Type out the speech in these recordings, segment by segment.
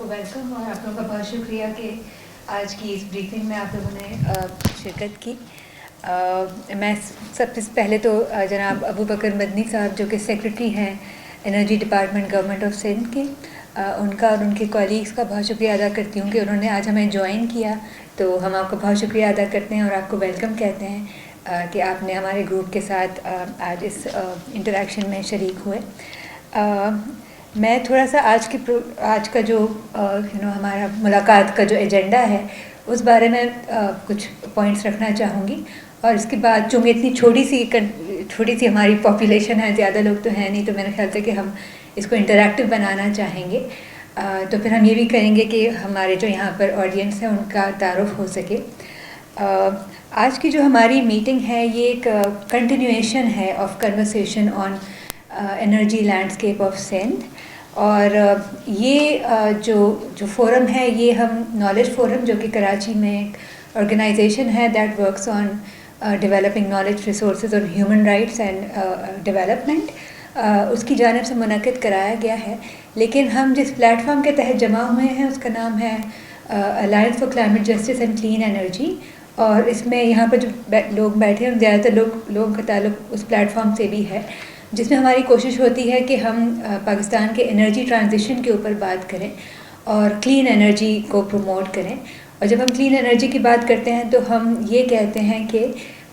आपको वेलकम और आप लोगों का बहुत शुक्रिया कि आज की इस ब्रीफिंग में आप लोगों ने शिरकत की। मैं सबसे पहले तो जनाब अबू बकर मदनी साहब जो कि सेक्रेटरी हैं energy department government of Sindh के, उनका और उनके कॉलीग्स का बहुत शुक्रिया अदा करती हूँ कि उन्होंने आज हमें ज्वाइन किया। तो हम आपका बहुत शुक्रिया अदा करते हैं और आपको वेलकम कहते हैं कि आपने हमारे ग्रुप के साथ आज इस इंटरेक्शन में शरीक हुए। मैं थोड़ा सा आज का जो हमारा मुलाकात का जो एजेंडा है उस बारे में कुछ पॉइंट्स रखना चाहूँगी। और इसके बाद चूँकि इतनी छोटी सी हमारी पॉपुलेशन है, ज़्यादा लोग तो हैं नहीं, तो मेरे ख्याल से कि हम इसको इंटरैक्टिव बनाना चाहेंगे। तो फिर हम ये भी करेंगे कि हमारे जो यहाँ पर ऑडियंस है उनका तारुफ हो सके। आज की जो हमारी मीटिंग है ये एक कंटिन्यूएशन है of conversation on energy landscape of Sindh. और ये जो फोरम है ये हम नॉलेज फोरम, जो कि कराची में एक ऑर्गेनाइजेशन है that works on developing knowledge resources और ह्यूमन राइट्स एंड डेवलपमेंट, उसकी जानिब से मुनक़िद कराया गया है। लेकिन हम जिस प्लेटफॉर्म के तहत जमा हुए हैं उसका नाम है alliance for climate justice and clean energy. और इसमें यहाँ पर जो लोग बैठे हैं ज़्यादातर लोगों का ताल्लुक उस प्लेटफॉर्म से भी है, जिसमें हमारी कोशिश होती है कि हम पाकिस्तान के एनर्जी ट्रांजिशन के ऊपर बात करें और क्लीन एनर्जी को प्रमोट करें। और जब हम क्लीन एनर्जी की बात करते हैं तो हम ये कहते हैं कि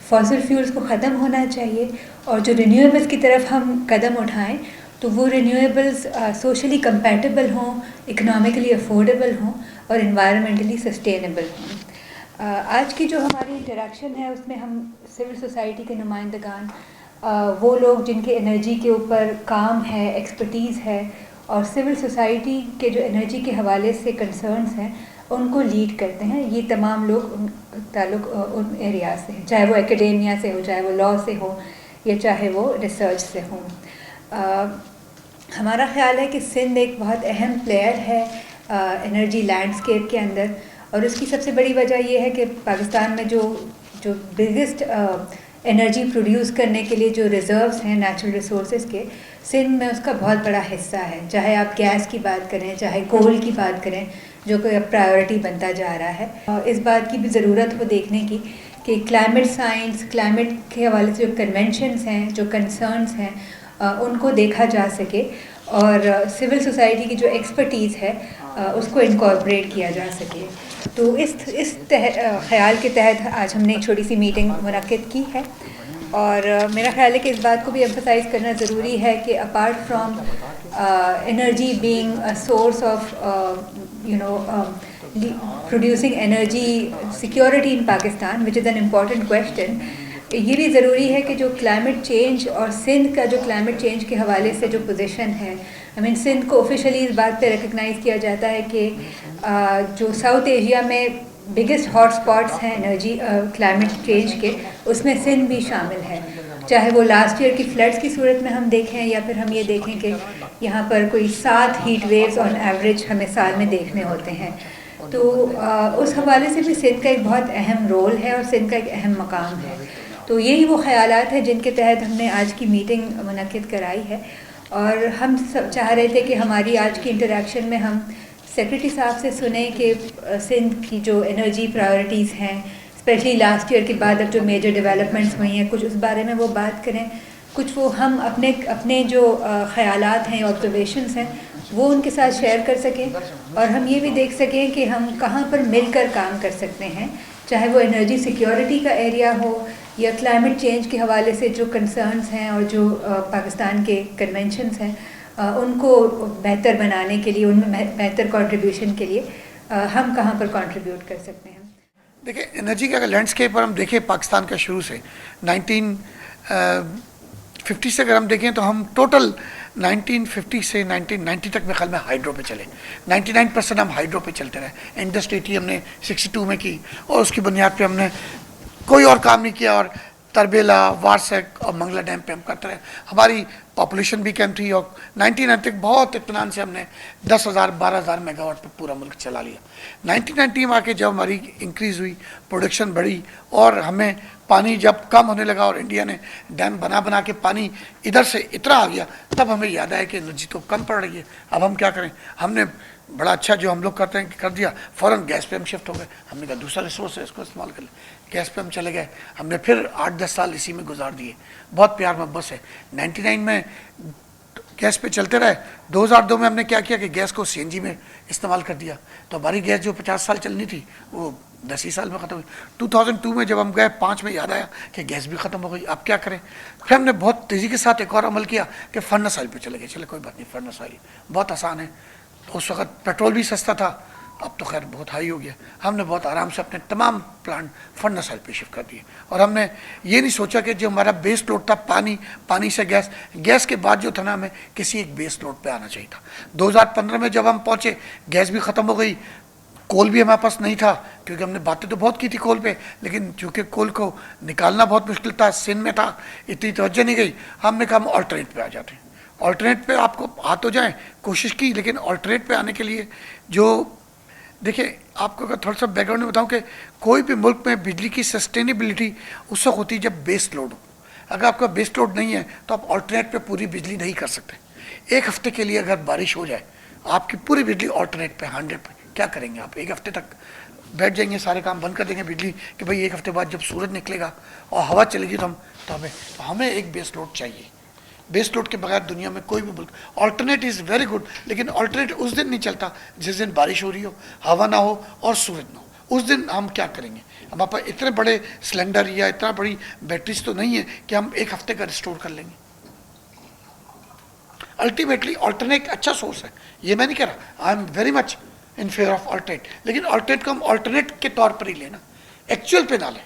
फॉसिल फ्यूल्स को ख़त्म होना चाहिए और जो रिन्यूएबल्स की तरफ हम कदम उठाएं तो वो रिन्यूएबल्स सोशली कंपैटिबल हों, इकोनॉमिकली अफोर्डेबल हों और इन्वायरमेंटली सस्टेनेबल हों। आज की जो हमारी इंटरेक्शन है उसमें हम सिविल सोसाइटी के नुमाइंदगान, वो लोग जिनके एनर्जी के ऊपर काम है, एक्सपर्टीज़ है और सिविल सोसाइटी के जो एनर्जी के हवाले से कंसर्न्स हैं उनको लीड करते हैं, ये तमाम लोग ताल्लुक़ उन एरिया से हैं, चाहे वो एकेडेमिया से हो, चाहे वो लॉ से हो या चाहे वो रिसर्च से हो। हमारा ख्याल है कि सिंध एक बहुत अहम प्लेयर है एनर्जी लैंडस्केप के अंदर। और उसकी सबसे बड़ी वजह यह है कि पाकिस्तान में जो बिगेस्ट एनर्जी प्रोड्यूस करने के लिए जो रिज़र्व्स हैं नेचुरल रिसोर्सेज के, सिंध में उसका बहुत बड़ा हिस्सा है। चाहे आप गैस की बात करें, चाहे कोल की बात करें, जो कि अब प्रायोरिटी बनता जा रहा है। और इस बात की भी ज़रूरत हो देखने की कि क्लाइमेट साइंस, क्लाइमेट के हवाले से जो कन्वेंशंस हैं, जो कंसर्न्स हैं, उनको देखा जा सके और सिविल सोसाइटी की जो एक्सपर्टीज़ है उसको इनकॉर्पोरेट किया जा सके। तो इस ख्याल के तहत आज हमने एक छोटी सी मीटिंग मुनक़्क़िद की है। और मेरा ख्याल है कि इस बात को भी एम्फसाइज़ करना ज़रूरी है कि apart from energy being a source of producing energy security in Pakistan, which is an important question, ये भी ज़रूरी है कि जो क्लाइमेट चेंज और सिंध का जो क्लाइमेट चेंज के हवाले से जो पोजीशन है, आई मीन सिंध को ऑफिशियली इस बात पे रिकग्नाइज़ किया जाता है कि जो साउथ एशिया में बिगेस्ट हॉट स्पॉट्स हैं एनर्जी क्लाइमेट चेंज के, उसमें सिंध भी शामिल है। चाहे वो लास्ट ईयर की फ्लड्स की सूरत में हम देखें या फिर हम ये देखें कि यहाँ पर कोई 7 हीट वेव्स ऑन एवरेज हमें साल में देखने होते हैं। तो उस हवाले से भी सिंध का एक बहुत अहम रोल है और सिंध का एक अहम मकाम है। तो यही वो ख़यालात हैं जिनके तहत हमने आज की मीटिंग मुनक़्क़िद कराई है। और हम सब चाह रहे थे कि हमारी आज की इंटरेक्शन में हम सेक्रेटरी साहब से सुने कि सिंध की जो एनर्जी प्रायोरिटीज़ हैं, स्पेशली लास्ट ईयर के बाद अब जो मेजर डेवलपमेंट्स हुई हैं, कुछ उस बारे में वो बात करें, कुछ वो हम अपने जो ख़यालात हैं, ऑब्जर्वेशंस हैं, वो उनके साथ शेयर कर सकें और हम ये भी देख सकें कि हम कहाँ पर मिलकर काम कर सकते हैं, चाहे वो एनर्जी सिक्योरिटी का एरिया हो या क्लाइमेट चेंज के हवाले से जो कंसर्न्स हैं और जो पाकिस्तान के कन्वेंशंस हैं, उनको बेहतर बनाने के लिए, उनमें बेहतर कंट्रीब्यूशन के लिए हम कहाँ पर कंट्रीब्यूट कर सकते हैं। देखिए, एनर्जी का लैंडस्केप पर हम देखें पाकिस्तान का शुरू से 1950 से अगर हम देखें तो हम टोटल 1950 से 1990 तक मेरे ख्याल में हाइड्रो पे चले। 99% हम हाइड्रो पे चलते रहे। इंडस्ट्री हमने 62 में की और उसकी बुनियाद पे हमने कोई और काम नहीं किया और तरबेला, वारसक और मंगला डैम पे हम करते रहे। हमारी पॉपुलेशन भी कम थी और 1990 तक बहुत इत्मीनान से हमने 10,000 12,000 मेगावाट पे पूरा मुल्क चला लिया। 1990 में आके जब हमारी इंक्रीज़ हुई, प्रोडक्शन बढ़ी और हमें पानी जब कम होने लगा और इंडिया ने डैम बना के पानी इधर से इतना आ गया, तब हमें याद आया कि एनर्जी तो कम पड़ रही है, अब हम क्या करें। हमने बड़ा अच्छा जो हम लोग करते हैं कि कर दिया, फ़ौरन गैस पे हम शिफ्ट हो गए। हमने कहा दूसरा रिसोर्स है, इसको इस्तेमाल कर ले, गैस पे हम चले गए। हमने फिर 8-10 साल इसी में गुजार दिए। बहुत प्यार मोहब्बत है। 99 में गैस पे चलते रहे। 2002 में हमने क्या किया कि गैस को सीएनजी में इस्तेमाल कर दिया, तो हमारी गैस जो 50 साल चलनी थी वो 10 ही साल में ख़त्म हुई। 2002 में जब हम गए 5 में याद आया कि गैस भी ख़त्म हो गई, अब क्या करें। फिर हमने बहुत तेज़ी के साथ एक और अमल किया कि फर्नेस ऑयल पे चले गए। चले कोई बात नहीं, फर्नेस ऑयल बहुत आसान है। तो उस वक्त पेट्रोल भी सस्ता था, अब तो खैर बहुत हाई हो गया। हमने बहुत आराम से अपने तमाम प्लांट फर्नेस ऑयल पे शिफ्ट कर दिए। और हमने ये नहीं सोचा कि जो हमारा बेस लोड था पानी, पानी से गैस, गैस के बाद जो था ना हमें किसी एक बेस लोड पे आना चाहिए था। 2015 में जब हम पहुँचे गैस भी ख़त्म हो गई, कोल भी हमारे पास नहीं था, क्योंकि हमने बातें तो बहुत की थी कोल पे, लेकिन चूँकि कोल को निकालना बहुत मुश्किल था, सिंध में था, इतनी तवज्जो नहीं गई। हमने कहा हम ऑल्टरनेट पे आ जाते हैं। ऑल्टरनेट पे आपको आ तो जाए, कोशिश की, लेकिन ऑल्टरनेट पे आने के लिए जो देखिए, आपको अगर थोड़ा सा बैकग्राउंड में बताऊं कि कोई भी मुल्क में बिजली की सस्टेनेबिलिटी उस वक्त होती है जब बेस लोड हो। अगर आपका बेस लोड नहीं है तो आप ऑल्टरनेट पे पूरी बिजली नहीं कर सकते। एक हफ्ते के लिए अगर बारिश हो जाए, आपकी पूरी बिजली ऑल्टरनेट पे 100 पे, क्या करेंगे आप? एक हफ्ते तक बैठ जाएंगे, सारे काम बंद कर देंगे बिजली कि भाई एक हफ्ते बाद जब सूरज निकलेगा और हवा चलेगी तो हमें एक बेस लोड चाहिए। बेस लोड के बगैर दुनिया में कोई भी मुल्क, ऑल्टरनेट इज़ वेरी गुड, लेकिन ऑल्टरनेट उस दिन नहीं चलता जिस दिन बारिश हो रही हो, हवा ना हो और सूरज ना हो। उस दिन हम क्या करेंगे? हमारे पास इतने बड़े सिलेंडर या इतना बड़ी बैटरीज तो नहीं है कि हम एक हफ्ते का रिस्टोर कर लेंगे। अल्टीमेटली ऑल्टरनेट अच्छा सोर्स है, ये मैं नहीं कह रहा, I am very much in favour of alternate, लेकिन ऑल्टरनेट को हम ऑल्टरनेट के तौर पर ही लेना, एक्चुअल पे ना लें।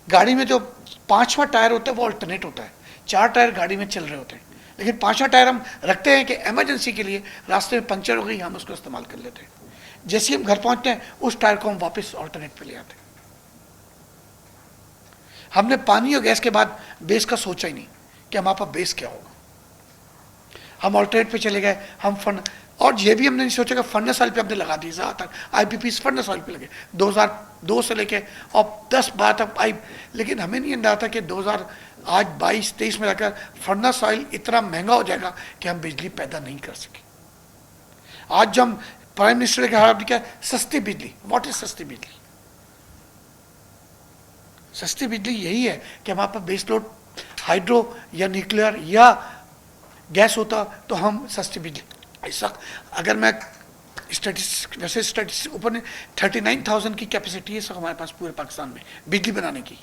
गाड़ी में जो 5वां टायर होता है वो ऑल्टरनेट होता है, 4 टायर गाड़ी में चल रहे होते हैं, लेकिन 5वां टायर हम रखते हैं कि इमरजेंसी के लिए, रास्ते में पंचर हो गई हम उसको इस्तेमाल कर लेते हैं। जैसे ही हम घर पहुंचते हैं उस टायर को हम वापस ऑल्टरनेट पे ले आते हैं। हमने पानी और गैस के बाद बेस का सोचा ही नहीं कि हमारे पास बेस क्या होगा। हम ऑल्टरनेट पे चले गए, हम फन, और ये भी हमने नहीं सोचा कि फर्नेस ऑयल पे हमने लगा दी। ज़्यादातर IPP फर्नेस ऑयल पे लगे 2002 से लेके और 10-12 तक आई, लेकिन हमें नहीं अंदाजा था कि 2022-23 में जाकर फर्नेस ऑयल इतना महंगा हो जाएगा कि हम बिजली पैदा नहीं कर सके। आज जो हम प्राइम मिनिस्टर के हाथ क्या, सस्ती बिजली। व्हाट इज सस्ती बिजली? सस्ती बिजली यही है कि हमारे पास बेस लोड हाइड्रो या न्यूक्लियर या गैस होता तो हम सस्ती बिजली। इस वक्त अगर मैं स्टैटिस्टिक्स, वैसे स्टैटिस्टिक्स ऊपर ने 39,000 की कैपेसिटी है सब हमारे पास पूरे पाकिस्तान में बिजली बनाने की,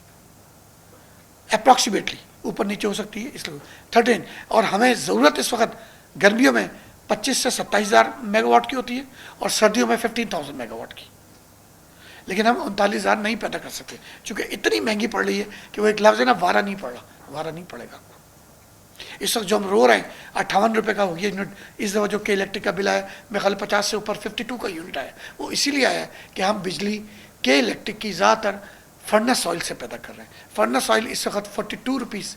अप्रॉक्सीमेटली, ऊपर नीचे हो सकती है, इसलिए 13। और हमें ज़रूरत इस वक्त गर्मियों में 25 से 27,000 मेगावाट की होती है और सर्दियों में 15,000 मेगावाट की, लेकिन हम 39,000 नहीं पैदा कर सकते क्योंकि इतनी महंगी पड़ रही है कि वो एक लफ्ज़ है ना, वारा नहीं पड़ रहा, वारा नहीं पड़ेगा। इस वक्त जो हम रो रहे हैं 58 रुपये का हो गया यूनिट। इस दफ़ा जो के इलेक्ट्रिक का बिल आया, मेरे ख्याल 50 से ऊपर 52 का यूनिट आया, वो इसीलिए आया कि हम बिजली के इलेक्ट्रिक की ज़्यादातर फर्नेस ऑयल से पैदा कर रहे हैं। फर्नेस ऑयल इस वक्त 42 रुपीज़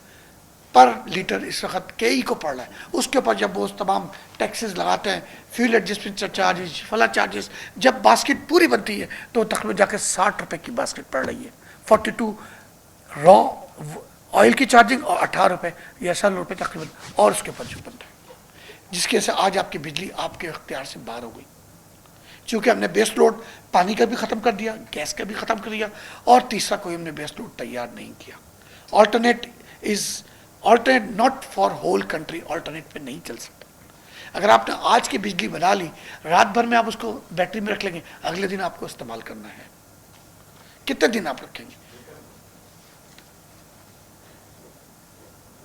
पर लीटर इस वक्त के को पड़ रहा है। उसके ऊपर जब वो तमाम टैक्सेस लगाते हैं, फ्यूल एडजस्टमेंट चार्जेस, फला चार्जेस, जब बास्केट पूरी बनती है तो तकरीबन जाकर 60 रुपये की बास्केट पड़ रही है। 42 रॉ ऑयल की चार्जिंग और 18 रुपये या 16 रुपये तकरीबन, और उसके ऊपर जो बनता है, जिसकी वजह से आज आपकी बिजली आपके इख्तियार से बाहर हो गई। चूँकि हमने बेस लोड पानी का भी ख़त्म कर दिया, गैस का भी ख़त्म कर दिया, और तीसरा कोई हमने बेस लोड तैयार नहीं किया। Alternate not for whole country, alternate पे नहीं चल सकता। अगर आपने आज की बिजली बना ली, रात भर में आप उसको बैटरी में रख लेंगे, अगले दिन आपको इस्तेमाल करना है, कितने दिन आप रखेंगे?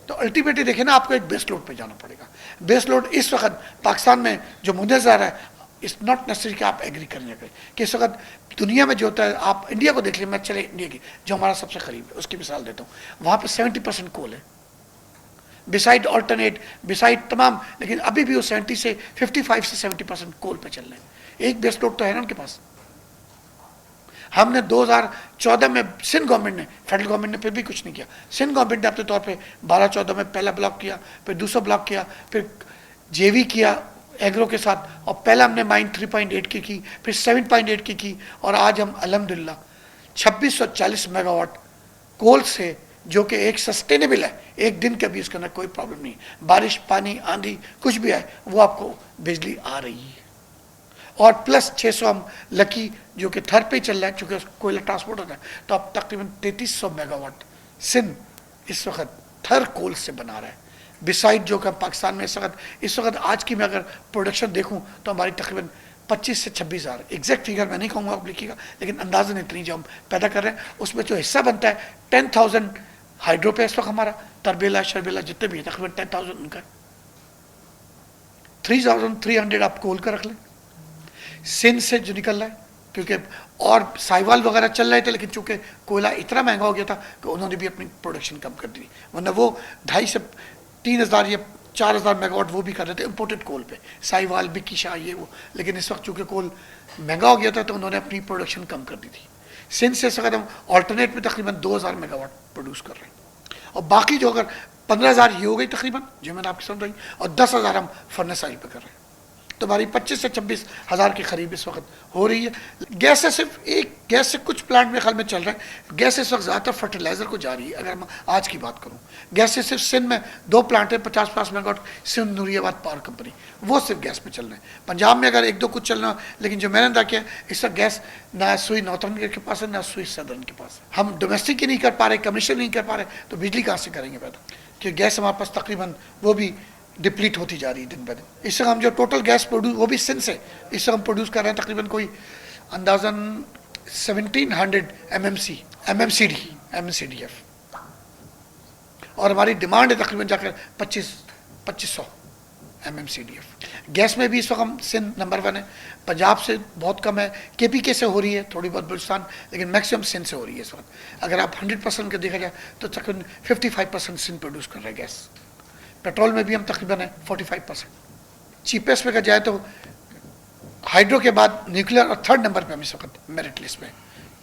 तो अल्टीमेटली देखें ना, आपको एक बेस लोड पे जाना पड़ेगा। बेस लोड इस वक्त पाकिस्तान में जो मुद्दे ज़ाहिर है, इट्स नॉट नेसेसरी कि आप एग्री करेंगे कि इस वक्त दुनिया में जो होता है, आप इंडिया को देख लीजिए, मैं चले इंडिया की जो हमारा सबसे करीब है उसकी मिसाल देता हूँ। वहाँ पे 70% कोल है, बिसाइड ऑल्टरनेट, बिसाइड तमाम, लेकिन अभी भी वो 70 से 55 से 70% कोल पे चल रहे हैं। एक बेस लोड तो है ना उनके पास। हमने 2014 में सिंध गवर्नमेंट ने, फेडरल गवर्नमेंट ने फिर भी कुछ नहीं किया। सिंध गवर्नमेंट ने अपने तौर पे 12-14 में पहला ब्लॉक किया, फिर दूसरा ब्लॉक किया, फिर जेवी किया एग्रो के साथ, और पहला हमने माइन 3.8 की, फिर 7.8 की, और आज हम अल्हम्दुलिल्लाह 2640 मेगावाट कोल से, जो कि एक सस्टेनेबल है, एक दिन का भी इसके अंदर कोई प्रॉब्लम नहीं, बारिश, पानी, आंधी कुछ भी आए वो आपको बिजली आ रही है। और प्लस 600 हम लकी जो कि थर पे चल रहा है, चूँकि कोयला ट्रांसपोर्ट होता है, तो अब तकरीबन 3300 मेगावाट सिंध इस वक्त थर कोल से बना रहा है। बिसाइड जो कि पाकिस्तान में इस वक्त आज की मैं अगर प्रोडक्शन देखूं तो हमारी तकरीबन 25 से 26 हज़ार, एग्जैक्ट फिगर मैं नहीं कहूँगा, आप लिखिएगा, लेकिन अंदाजन इतनी जो हम पैदा कर रहे हैं उसमें जो हिस्सा बनता है 10,000 हाइड्रो पे इस वक्त हमारा, तरबेला शरबेला जितने भी तकरीबन 10,000 उनका, 3,300 आप कोल का रख लें सिंध से जो निकल रहा है, क्योंकि और साइवाल वगैरह चल रहे थे, लेकिन चूंकि कोयला इतना महंगा हो गया था कि उन्होंने भी अपनी प्रोडक्शन कम कर दी, वरना वो 2,500 से 3,000 या 4,000 मेगावाट वो भी कर रहे थे इम्पोर्टेड कोल पे, साइवाल बिक्की शाह ये वो, लेकिन इस वक्त चूंकि कोल महंगा हो गया था तो उन्होंने अपनी प्रोडक्शन कम कर दी थी। सिंध से इस वक्त हम ऑल्टरनेट में तकरीबन 2,000 मेगावाट प्रोड्यूस कर रहे हैं, और बाकी जो अगर 15,000 ये हो गई तकरीबन जो मैंने आपकी समझाई, और 10,000 हम फर्नेस ऑयल पे कर रहे हैं, तो हमारी 25 से 26 हज़ार के करीब इस वक्त हो रही है। गैस से सिर्फ एक गैस से कुछ प्लांट में ख्याल में चल रहा है, गैस इस वक्त ज़्यादातर फर्टिलाइज़र को जा रही है। अगर मैं आज की बात करूँ, गैस से सिर्फ सिंध में 2 प्लांट है 50 megawatt, Sindh Nooriabad power company, वो सिर्फ गैस पे चल रहे हैं। पंजाब में अगर 1-2 कुछ चलना, लेकिन जो मैंने अंदा किया इस वक्त गैस ना सुई नॉर्थर्न के पास है ना सुई सदर्न के पास है। हम डोमेस्टिक ही नहीं कर पा रहे, कमर्शियल नहीं कर पा रहे, तो बिजली कहाँ से करेंगे पैदा, कि गैस हमारे पास तकरीबन वो भी डिप्लीट होती जा रही है दिन ब दिन। इससे हम जो टोटल गैस प्रोड्यूस वो भी सिंध से इससे हम प्रोड्यूस कर रहे हैं तकरीबन कोई अंदाजन 1700 MMCDF, और हमारी डिमांड है तकरीबन जाकर 2500 MMCDF। गैस में भी इस वक्त हम सिंध नंबर 1 है, पंजाब से बहुत कम है, KPK से हो रही है थोड़ी बहुत बलूचिस्तान, लेकिन मैक्सिमम सिंध से हो रही है इस वक्त। अगर आप 100% का देखा जाए तो तकरीबन 55% सिंध प्रोड्यूस कर रहे हैं गैस। पेट्रोल में भी हम तकरीबन है 45%। चीपेस्ट पे का जाए तो हाइड्रो के बाद न्यूक्लियर, और 3rd नंबर पे हम इस वक्त मेरिट लिस्ट में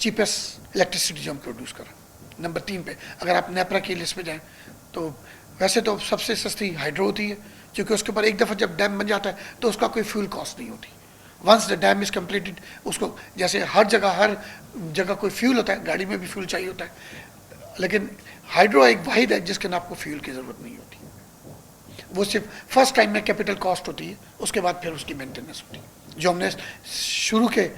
चीपेस्ट इलेक्ट्रिसिटी जो हम प्रोड्यूस कर रहे हैं। नंबर 3 पे अगर आप नेपरा की लिस्ट में जाएँ तो वैसे तो सबसे सस्ती हाइड्रो होती है, क्योंकि उसके ऊपर एक दफ़ा जब डैम बन जाता है तो उसका कोई फ्यूल कॉस्ट नहीं होती। Once the dam is completed, उसको जैसे हर जगह कोई फ्यूल होता है, गाड़ी में भी फ्यूल चाहिए होता है, लेकिन हाइड्रो एक वाहिद है जिसके ना आपको फ्यूल की ज़रूरत नहीं होती। वो सिर्फ फर्स्ट टाइम में कैपिटल कॉस्ट होती है, उसके बाद फिर उसकी मेंटेनेंस होती है, जो हमने शुरू के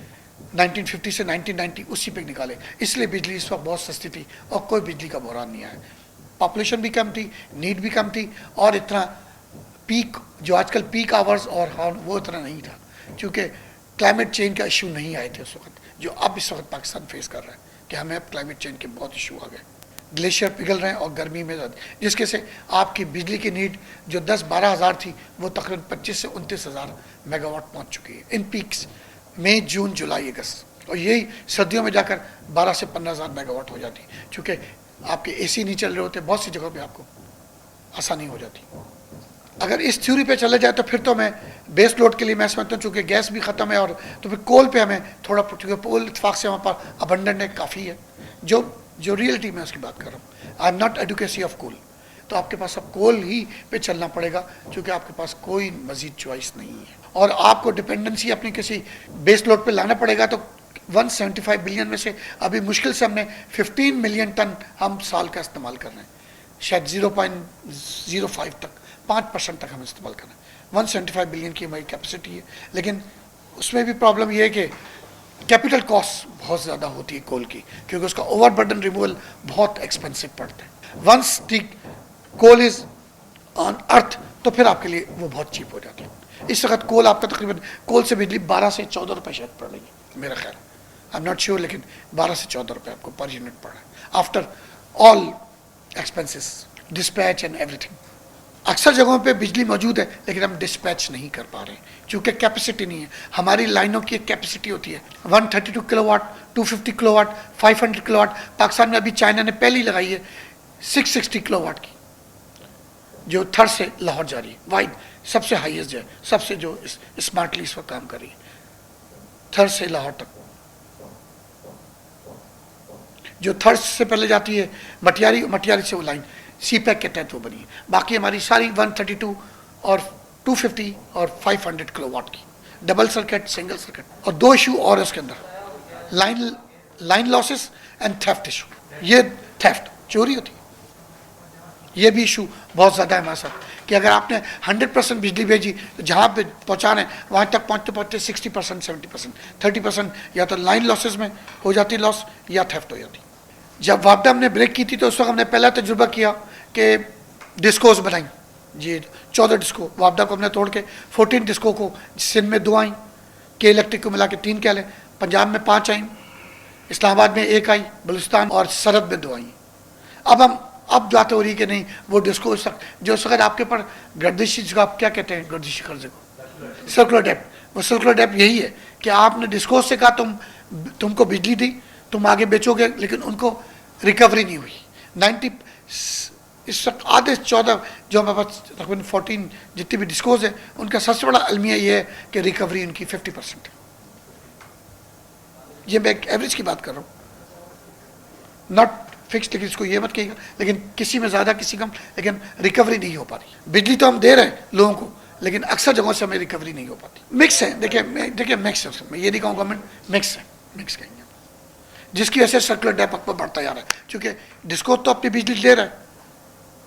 1950 से 1990 उसी पे निकाले। इसलिए बिजली इस वक्त बहुत सस्ती थी और कोई बिजली का बहरान नहीं आया। पॉपुलेशन भी कम थी, नीड भी कम थी, और इतना पीक जो आजकल पीक आवर्स और वो इतना नहीं था, क्योंकि क्लाइमेट चेंज का इशू नहीं आए थे उस वक्त, जो अब इस वक्त पाकिस्तान फेस कर रहा है कि हमें अब क्लाइमेट चेंज के बहुत इशू आ गए। ग्लेशियर पिघल रहे हैं और गर्मी में ज़्यादा, जिसके से आपकी बिजली की नीड जो 10-12 हज़ार थी वो तकरीबन 25 से 29 हज़ार मेगावाट पहुंच चुकी है इन पीक्स मई, जून, जुलाई, अगस्त, और यही सर्दियों में जाकर 12 से 15 हज़ार मेगावाट हो जाती है, क्योंकि आपके AC नहीं चल रहे होते, बहुत सी जगहों पे आपको आसानी हो जाती। अगर इस थ्योरी पे चले जाए तो फिर तो मैं बेस लोड के लिए मैं समझता हूँ, चूँकि गैस भी ख़त्म है, और तो फिर कोल पे हमें थोड़ा, क्योंकि कोल इतफाक़ से वहाँ पर अबंडेंट है, काफ़ी है, जो रियलिटी में उसकी बात कर रहा हूँ। I am not adequacy of coal, तो आपके पास अब कोल ही पे चलना पड़ेगा, क्योंकि आपके पास कोई मज़ीद चॉइस नहीं है, और आपको डिपेंडेंसी अपनी किसी बेस लोड पे लाना पड़ेगा। तो 175 बिलियन में से अभी मुश्किल से हमने 15 मिलियन टन हम साल का इस्तेमाल कर रहे हैं, शायद 0.05 तक, 5% तक हम इस्तेमाल कर रहे हैं। 175 बिलियन की हमारी कैपेसिटी है, लेकिन उसमें भी प्रॉब्लम ये है कि कैपिटल कॉस्ट बहुत ज़्यादा होती है कोल की, क्योंकि उसका ओवरबर्डन रिमूवल बहुत एक्सपेंसिव पड़ता है। Once the coal is on earth तो फिर आपके लिए वो बहुत चीप हो जाती है। इस वक्त कोल आपका तकरीबन कोल से बिजली 12 से 14 रुपये शायद पड़ रही है मेरा ख्याल, आई एम नॉट श्योर, लेकिन 12 से 14 रुपये आपको पर यूनिट पड़ रहा है after all expenses, dispatch and everything. अक्सर जगहों पे बिजली मौजूद है, लेकिन हम डिस्पैच नहीं कर पा रहे हैं, क्योंकि कैपेसिटी नहीं है। हमारी लाइनों की एक कैपेसिटी होती है 132 किलोवाट, 250 किलोवाट, 500 किलोवाट। पाकिस्तान में अभी चाइना ने पहली लगाई है 660 किलोवाट की, जो थर से लाहौर जा रही है, वाइड सबसे हाईएस्ट जो है, सबसे जो स्मार्टली इस वक्त काम कर रही है, थर से लाहौर तक। जो थर से पहले जाती है मटियारी से वो लाइन CPEC के तहत वो बनी है। बाकी हमारी सारी 132 और 250 और 500 किलोवाट की डबल सर्किट, सिंगल सर्किट। और 2 इशू और इसके अंदर, line losses and theft issue. ये थेफ्ट चोरी होती है, ये भी इशू बहुत ज़्यादा है हमारे साथ कि अगर आपने 100% बिजली भेजी तो जहाँ पे पहुँचा रहे हैं वहाँ तक पहुँचते पहुँचते 60%, 70%, 30% या तो लाइन लॉसेस में हो जाती लॉस या थेफ्ट हो जाती। जब वापडा हमने ब्रेक की थी तो उस वक्त हमने पहला तजुर्बा किया कि डिस्कोज बनाई जी, 14 डिस्को वापडा को हमने तोड़ के 14 डिस्को को सिंध में 2 आई, के इलेक्ट्रिक को मिला के 3 कह लें, पंजाब में 5 आई, इस्लामाबाद में 1 आई, बलूचिस्तान और सरहद में 2 आई। अब बात हो रही कि नहीं वो डिस्को जो उस वक्त आपके ऊपर गर्दिशी, जिसको आप क्या कहते हैं गर्दिशी कर्जे को, सर्कुलर डेप्ट, वो सर्कुलर डेप्ट यही है कि आपने डिस्को से कहा तुमको बिजली दी, तुम आगे बेचोगे, लेकिन उनको रिकवरी नहीं हुई। 90 इस वक्त आधे 14 जो हमारे पास तकरीबन 14 जितनी भी डिस्कोज है उनका सबसे बड़ा अलमिया ये है कि रिकवरी उनकी 50% है। ये मैं एक एवरेज की बात कर रहा हूँ, नॉट फिक्स, लेकिन इसको ये मत कहिएगा, लेकिन किसी में ज़्यादा किसी कम, लेकिन रिकवरी नहीं हो पा रही। बिजली तो हम दे रहे हैं लोगों को, लेकिन अक्सर जगहों से हमें रिकवरी नहीं हो पाती। मिक्स है, देखिए मिक्स है, मैं ये नहीं कहूँ गवर्नमेंट मिक्स है, मिक्स कहेंगे, जिसकी वजह से सर्कुलर डेप पर बढ़ता जा रहा है, क्योंकि डिस्को तो अपनी बिजली दे रहा है,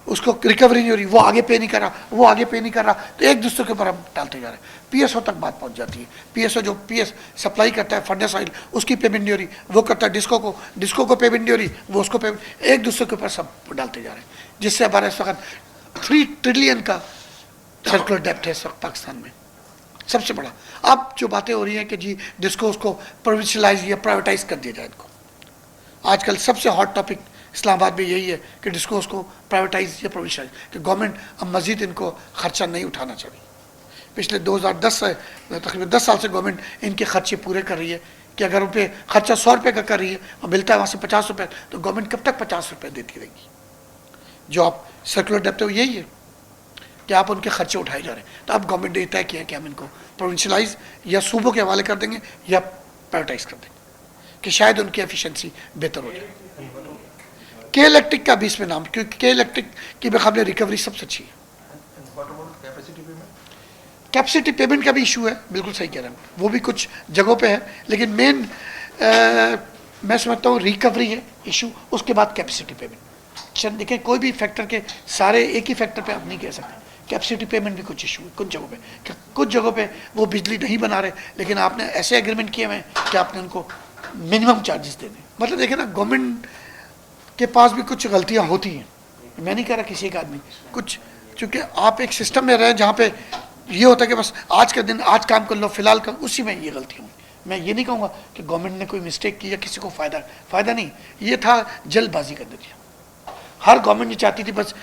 उसको रिकवरी नहीं हो रही, वो आगे पे नहीं कर रहा, वो आगे पे नहीं कर रहा, तो एक दूसरे के ऊपर हम डालते जा रहे हैं। पीएसओ तक बात पहुंच जाती है, पीएसओ जो पीएस सप्लाई करता है फर्नेस ऑयल, उसकी पेमेंट नहीं हो रही, वो करता है डिस्को को पेमेंट नहीं हो रही, वो उसको पेमेंट, एक दूसरे के ऊपर सब डालते जा रहे हैं, जिससे हमारे इस वक्त 3 ट्रिलियन का सर्कुलर डेप्ट है इस वक्त पाकिस्तान में, सबसे बड़ा। अब जो बातें हो रही हैं कि जी डिस्को को प्रोविंशलाइज या प्राइवेटाइज कर दिया जाए, इनको आजकल सबसे हॉट टॉपिक इस्लामाबाद में यही है कि डिस्कोस को प्राइवेटाइज या प्रोविंशलाइज, कि गवर्नमेंट अब मजीद इनको खर्चा नहीं उठाना चाहिए। पिछले 2010 से तकरीबन 10 साल से गवर्नमेंट इनके खर्चे पूरे कर रही है कि अगर उन पर खर्चा 100 रुपये का कर रही है और मिलता है वहाँ से 50 रुपये, तो गवर्नमेंट कब तक 50 रुपये देती रहेगी। जो आप सर्कुलर डेप्ट है वो यही है कि आप उनके खर्चे उठाए जा रहे हैं। तो अब गवर्नमेंट ने तय किया कि हम इनको प्रोविंशलाइज या सूबों के हवाले कर देंगे या प्राइवेटाइज कर देंगे कि शायद उनकी एफिशिएंसी बेहतर हो जाए। के इलेक्ट्रिक का भी इसमें नाम, क्योंकि के इलेक्ट्रिक की मुकाबले रिकवरी सबसे अच्छी है। कैपेसिटी पेमेंट का भी इशू है, बिल्कुल सही कह रहे हैं, वो भी कुछ जगहों पे है, लेकिन मेन मैं समझता हूँ रिकवरी है इशू, उसके बाद कैपेसिटी पेमेंट। देखिए कोई भी फैक्टर के सारे एक ही फैक्टर पे आप नहीं कह सकते, कैपेसिटी पेमेंट भी कुछ इशू है कुछ जगहों पे वो बिजली नहीं बना रहे, लेकिन आपने ऐसे एग्रीमेंट किए हुए कि आपने उनको मिनिमम चार्जेस देने। मतलब देखिए ना, गवर्नमेंट के पास भी कुछ गलतियां होती हैं, मैं नहीं कह रहा किसी एक आदमी कुछ, चूँकि आप एक सिस्टम में रहे जहाँ पे ये होता है कि बस आज का दिन आज काम कर लो, फिलहाल कर, उसी में ये गलती होंगी। मैं ये नहीं कहूँगा कि गवर्नमेंट ने कोई मिस्टेक की या किसी को फ़ायदा नहीं, ये था जल्दबाजी कर दी। हर गवर्नमेंट ये चाहती थी बस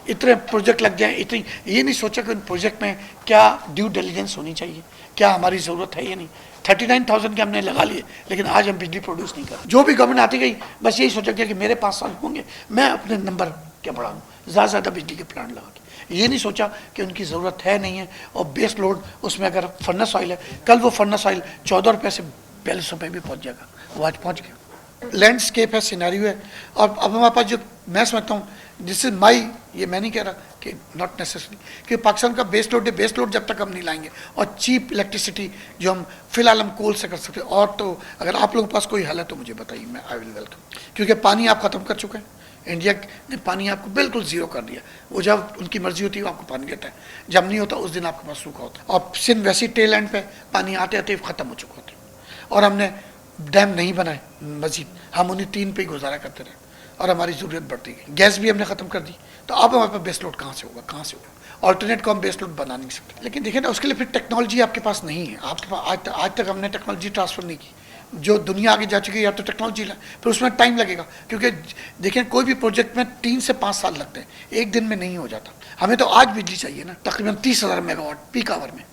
इतने प्रोजेक्ट लग जाए, इतनी, ये नहीं सोचा कि उन प्रोजेक्ट में क्या ड्यू डिलिजेंस होनी चाहिए, क्या हमारी ज़रूरत है या नहीं। 39,000 के हमने लगा लिए, लेकिन आज हम बिजली प्रोड्यूस नहीं कर रहे। जो भी गवर्नमेंट आती गई बस यही सोचा गया कि मेरे 5 साल होंगे, मैं अपने नंबर क्या बढ़ाऊँ, ज़्यादा से ज़्यादा बिजली के प्लांट लगा के। ये नहीं सोचा कि उनकी ज़रूरत है नहीं है, और बेस लोड उसमें अगर फर्नेस ऑयल है, कल वो फर्नेस ऑयल 14 रुपये से 42 रुपये भी पहुँच जाएगा, वो आज पहुँच गया। लैंडस्केप है, सिनेरियो है, और अब हमारे पास जो मैं समझता हूँ, दिस इज माई, ये मैं नहीं कह रहा कि नॉट नेसेसरी कि पाकिस्तान का बेस लोड है, बेस लोड जब तक हम नहीं लाएंगे, और चीप इलेक्ट्रिसिटी जो हम फिलहाल हम कोल से कर सकते हैं, और तो अगर आप लोगों के पास कोई हल है तो मुझे बताइए, मैं आई विल वेलकम। क्योंकि पानी आप ख़त्म कर चुके हैं, इंडिया ने पानी आपको बिल्कुल ज़ीरो कर दिया। वो जब उनकी मर्जी होती है वो आपको पानी देता है, जब नहीं होता उस दिन आपके पास सूखा होता है, और सिंध वैसी टेल एंड पे पानी आते आते ख़त्म हो चुका होता है, और हमने डैम नहीं बनाए मजीद, हम उन्हीं 3 पे ही गुजारा करते रहे, और हमारी ज़रूरत बढ़ती गई। गैस भी हमने ख़त्म कर दी, तो अब हमारे पास बेस लोड कहाँ से होगा, ऑल्टरनेट को हम बेस लोड बना नहीं सकते। लेकिन देखिए ना, उसके लिए फिर टेक्नोलॉजी आपके पास नहीं है, आपके पास आज तक हमने टेक्नोलॉजी ट्रांसफ़र नहीं की। जो दुनिया आगे जा चुकी है या तो टेक्नोलॉजी ला, फिर उसमें टाइम लगेगा, क्योंकि देखिए कोई भी प्रोजेक्ट में 3 से 5 साल लगते हैं, एक दिन में नहीं हो जाता। हमें तो आज बिजली चाहिए ना, तकरीबन 30,000 मेगावाट पीक आवर में,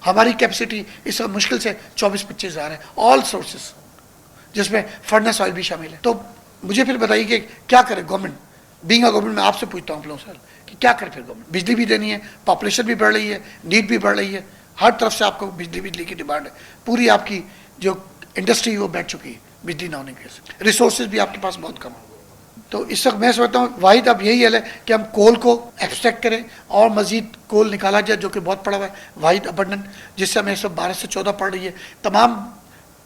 हमारी कैपेसिटी इस वक्त मुश्किल से 24-25 हज़ार है, ऑल सोर्सेस, जिसमें फर्नेस ऑयल भी शामिल है। तो मुझे फिर बताइए कि क्या करे गवर्नमेंट, बीइंग अ गवर्नमेंट, मैं आपसे पूछता हूँ आप लोगों से कि क्या करे फिर गवर्नमेंट। बिजली भी देनी है, पॉपुलेशन भी बढ़ रही है, नीड भी बढ़ रही है, हर तरफ से आपको बिजली की डिमांड है, पूरी आपकी जो इंडस्ट्री वो बैठ चुकी है बिजली ना होने की वजह से, रिसोर्सेज भी आपके पास बहुत कम है। तो इस वक्त मैं समझता हूँ वाहिद अब यही हल है कि हम कोल को एक्सट्रैक्ट करें और मजीद कोल निकाला जाए, जो कि बहुत पड़ा हुआ है वाहिद अबंडेंट, जिससे हमें 12 से 14 पड़ रही है, तमाम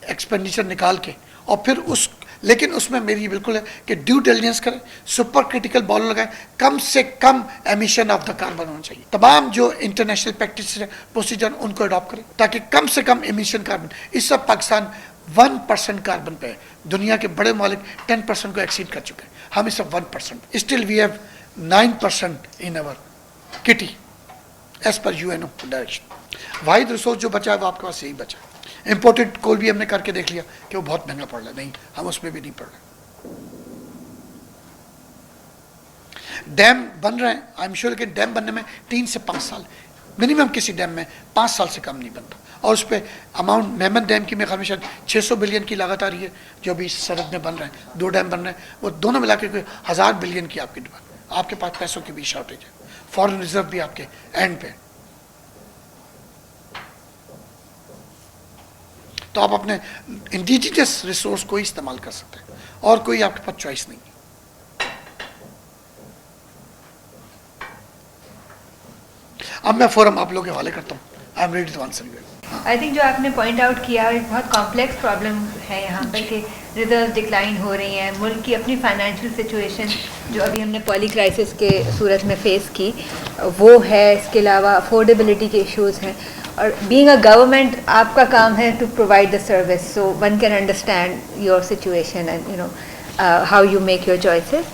एक्सपेंडिचर निकाल के, और फिर उस लेकिन उसमें मेरी बिल्कुल है कि ड्यू डिलिजेंस करें, सुपर क्रिटिकल बॉलर लगाएं, कम से कम एमिशन ऑफ द कार्बन होना चाहिए। तमाम जो इंटरनेशनल प्रैक्टिस है, प्रोसीजर, उनको अडॉप्ट करें ताकि कम से कम एमिशन कार्बन। इस सब पाकिस्तान 1% कार्बन पे है, दुनिया के बड़े मालिक 10% को एक्सीड कर चुके हैं, हम इस सब 1%। Still we have 9% in our kitty as per UNO direction. वाहिद रिसोर्स जो बचा है वो आपके पास यही बचा है। इंपोर्टेड कोल भी हमने करके देख लिया कि वो बहुत महंगा पड़ रहा है, नहीं हम उसमें भी नहीं पड़ रहे। डैम बन रहे हैं, आई एम श्योर कि डैम बनने में 3 से 5 साल मिनिमम, किसी डैम में 5 साल से कम नहीं बनता। और उस पर अमाउंट, मेमन डैम की मेरे ख्याल में शायद 600 बिलियन की लागत आ रही है, जो अभी सरहद में बन रहे हैं, 2 डैम बन रहे हैं, वो दोनों मिला के 1000 बिलियन की आपकी डिमांड। आपके पास पैसों की भी शॉर्टेज है, फॉरेन रिजर्व भी आपके एंड पे, तो आप अपने इंडिजिनस रिसोर्स को ही इस्तेमाल कर सकते हैं और कोई आपके पास चॉइस नहीं है। अब मैं फोरम आप लोगों के हवाले करता हूँ। I am ready to answer you. I think जो आपने पॉइंट आउट किया, एक बहुत कॉम्प्लेक्स प्रॉब्लम है यहाँ पर कि रिजर्व डिक्लाइन हो रही हैं, मुल्क की अपनी फाइनेंशियल सिचुएशन जो अभी हमने पॉली क्राइसिस के सूरत में फेस की वो है, इसके अलावा अफोर्डेबिलिटी के इश्यूज हैं, और बीइंग अ गवर्नमेंट आपका काम है to provide the service, so one can understand your situation and you know how you make your choices.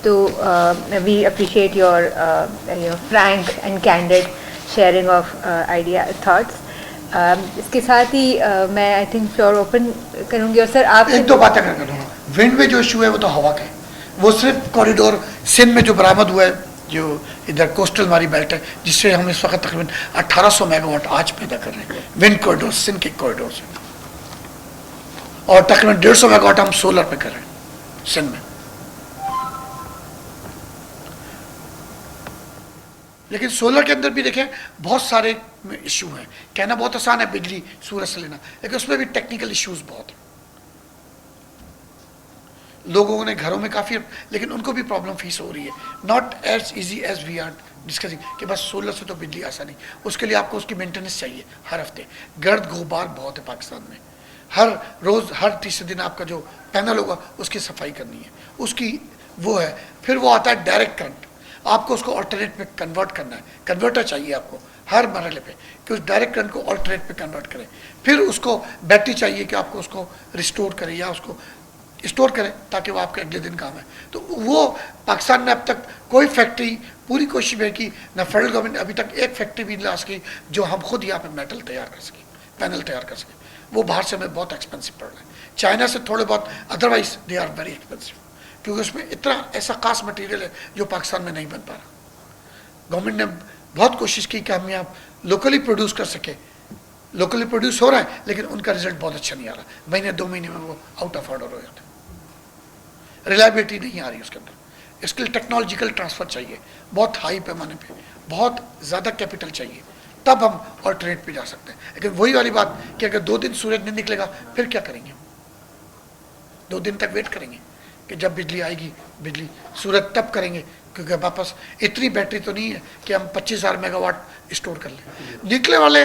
तो we appreciate your frank and candid sharing of idea thoughts. इसके साथ ही मैं I think floor open करूंगी। और sir आप 1-2 बातें कर दूँगा। विंड में जो इशू है वो तो हवा का है, वो सिर्फ कॉरिडोर सिंध में जो बरामद हुआ है, जो इधर कोस्टल हमारी बेल्ट है, जिससे हम इस वक्त तकरीबन 1800 मेगावाट आज पैदा कर रहे हैं विंड कॉरिडोर, सिंध के कॉरिडोर से, और तकरीबन 150 मेगावाट हम सोलर पे कर रहे हैं सिंध में। लेकिन सोलर के अंदर भी देखें बहुत सारे इशू हैं। कहना बहुत आसान है बिजली सूरज से लेना, लेकिन उसमें भी टेक्निकल इश्यूज बहुत हैं। लोगों ने घरों में काफ़ी, लेकिन उनको भी प्रॉब्लम फेस हो रही है। Not as easy as we are discussing कि बस सोलर से तो बिजली आसानी, उसके लिए आपको उसकी मेंटेनेंस चाहिए हर हफ्ते। गर्द गुबार बहुत है पाकिस्तान में, हर रोज़ हर तीसरे दिन आपका जो पैनल होगा उसकी सफाई करनी है, उसकी वो है। फिर वो आता है डायरेक्ट करंट, आपको उसको ऑल्टरनेट में कन्वर्ट करना है, कन्वर्टर चाहिए आपको हर मरहले पे कि उस डायरेक्ट करंट को ऑल्टरनेट पे कन्वर्ट करें। फिर उसको बैटरी चाहिए कि आपको उसको रिस्टोर करें या उसको स्टोर करें ताकि वो आपके अगले दिन काम है। तो वो पाकिस्तान में अब तक कोई फैक्ट्री, पूरी कोशिश में की ना फेडरल गवर्नमेंट अभी तक एक फैक्ट्री भी ला सकी जो हम खुद यहाँ पे मेटल तैयार कर सकें, पैनल तैयार कर सकें। वो बाहर से हमें बहुत एक्सपेंसिव पड़ रहा है, चाइना से थोड़े बहुत, otherwise they are very expensive, क्योंकि उसमें इतना ऐसा खास मटेरियल है जो पाकिस्तान में नहीं बन पा रहा। गवर्नमेंट ने बहुत कोशिश की कि हम यहाँ लोकली प्रोड्यूस कर सके, लोकली प्रोड्यूस हो रहा है लेकिन उनका रिजल्ट बहुत अच्छा नहीं आ रहा, महीने 2 महीने में वो आउट ऑफ ऑर्डर हो जाता है, रिलायबिलिटी नहीं आ रही उसके अंदर। इसके लिए टेक्नोलॉजिकल ट्रांसफ़र चाहिए बहुत हाई पैमाने पे, बहुत ज़्यादा कैपिटल चाहिए, तब हम ऑल्टरनेट पे जा सकते हैं। लेकिन वही वाली बात कि अगर 2 दिन सूरज नहीं निकलेगा फिर क्या करेंगे? 2 दिन तक वेट करेंगे कि जब बिजली आएगी, बिजली सूरज तब करेंगे, क्योंकि वापस इतनी बैटरी तो नहीं है कि हम 25,000 मेगावाट स्टोर कर लें। निकले वाले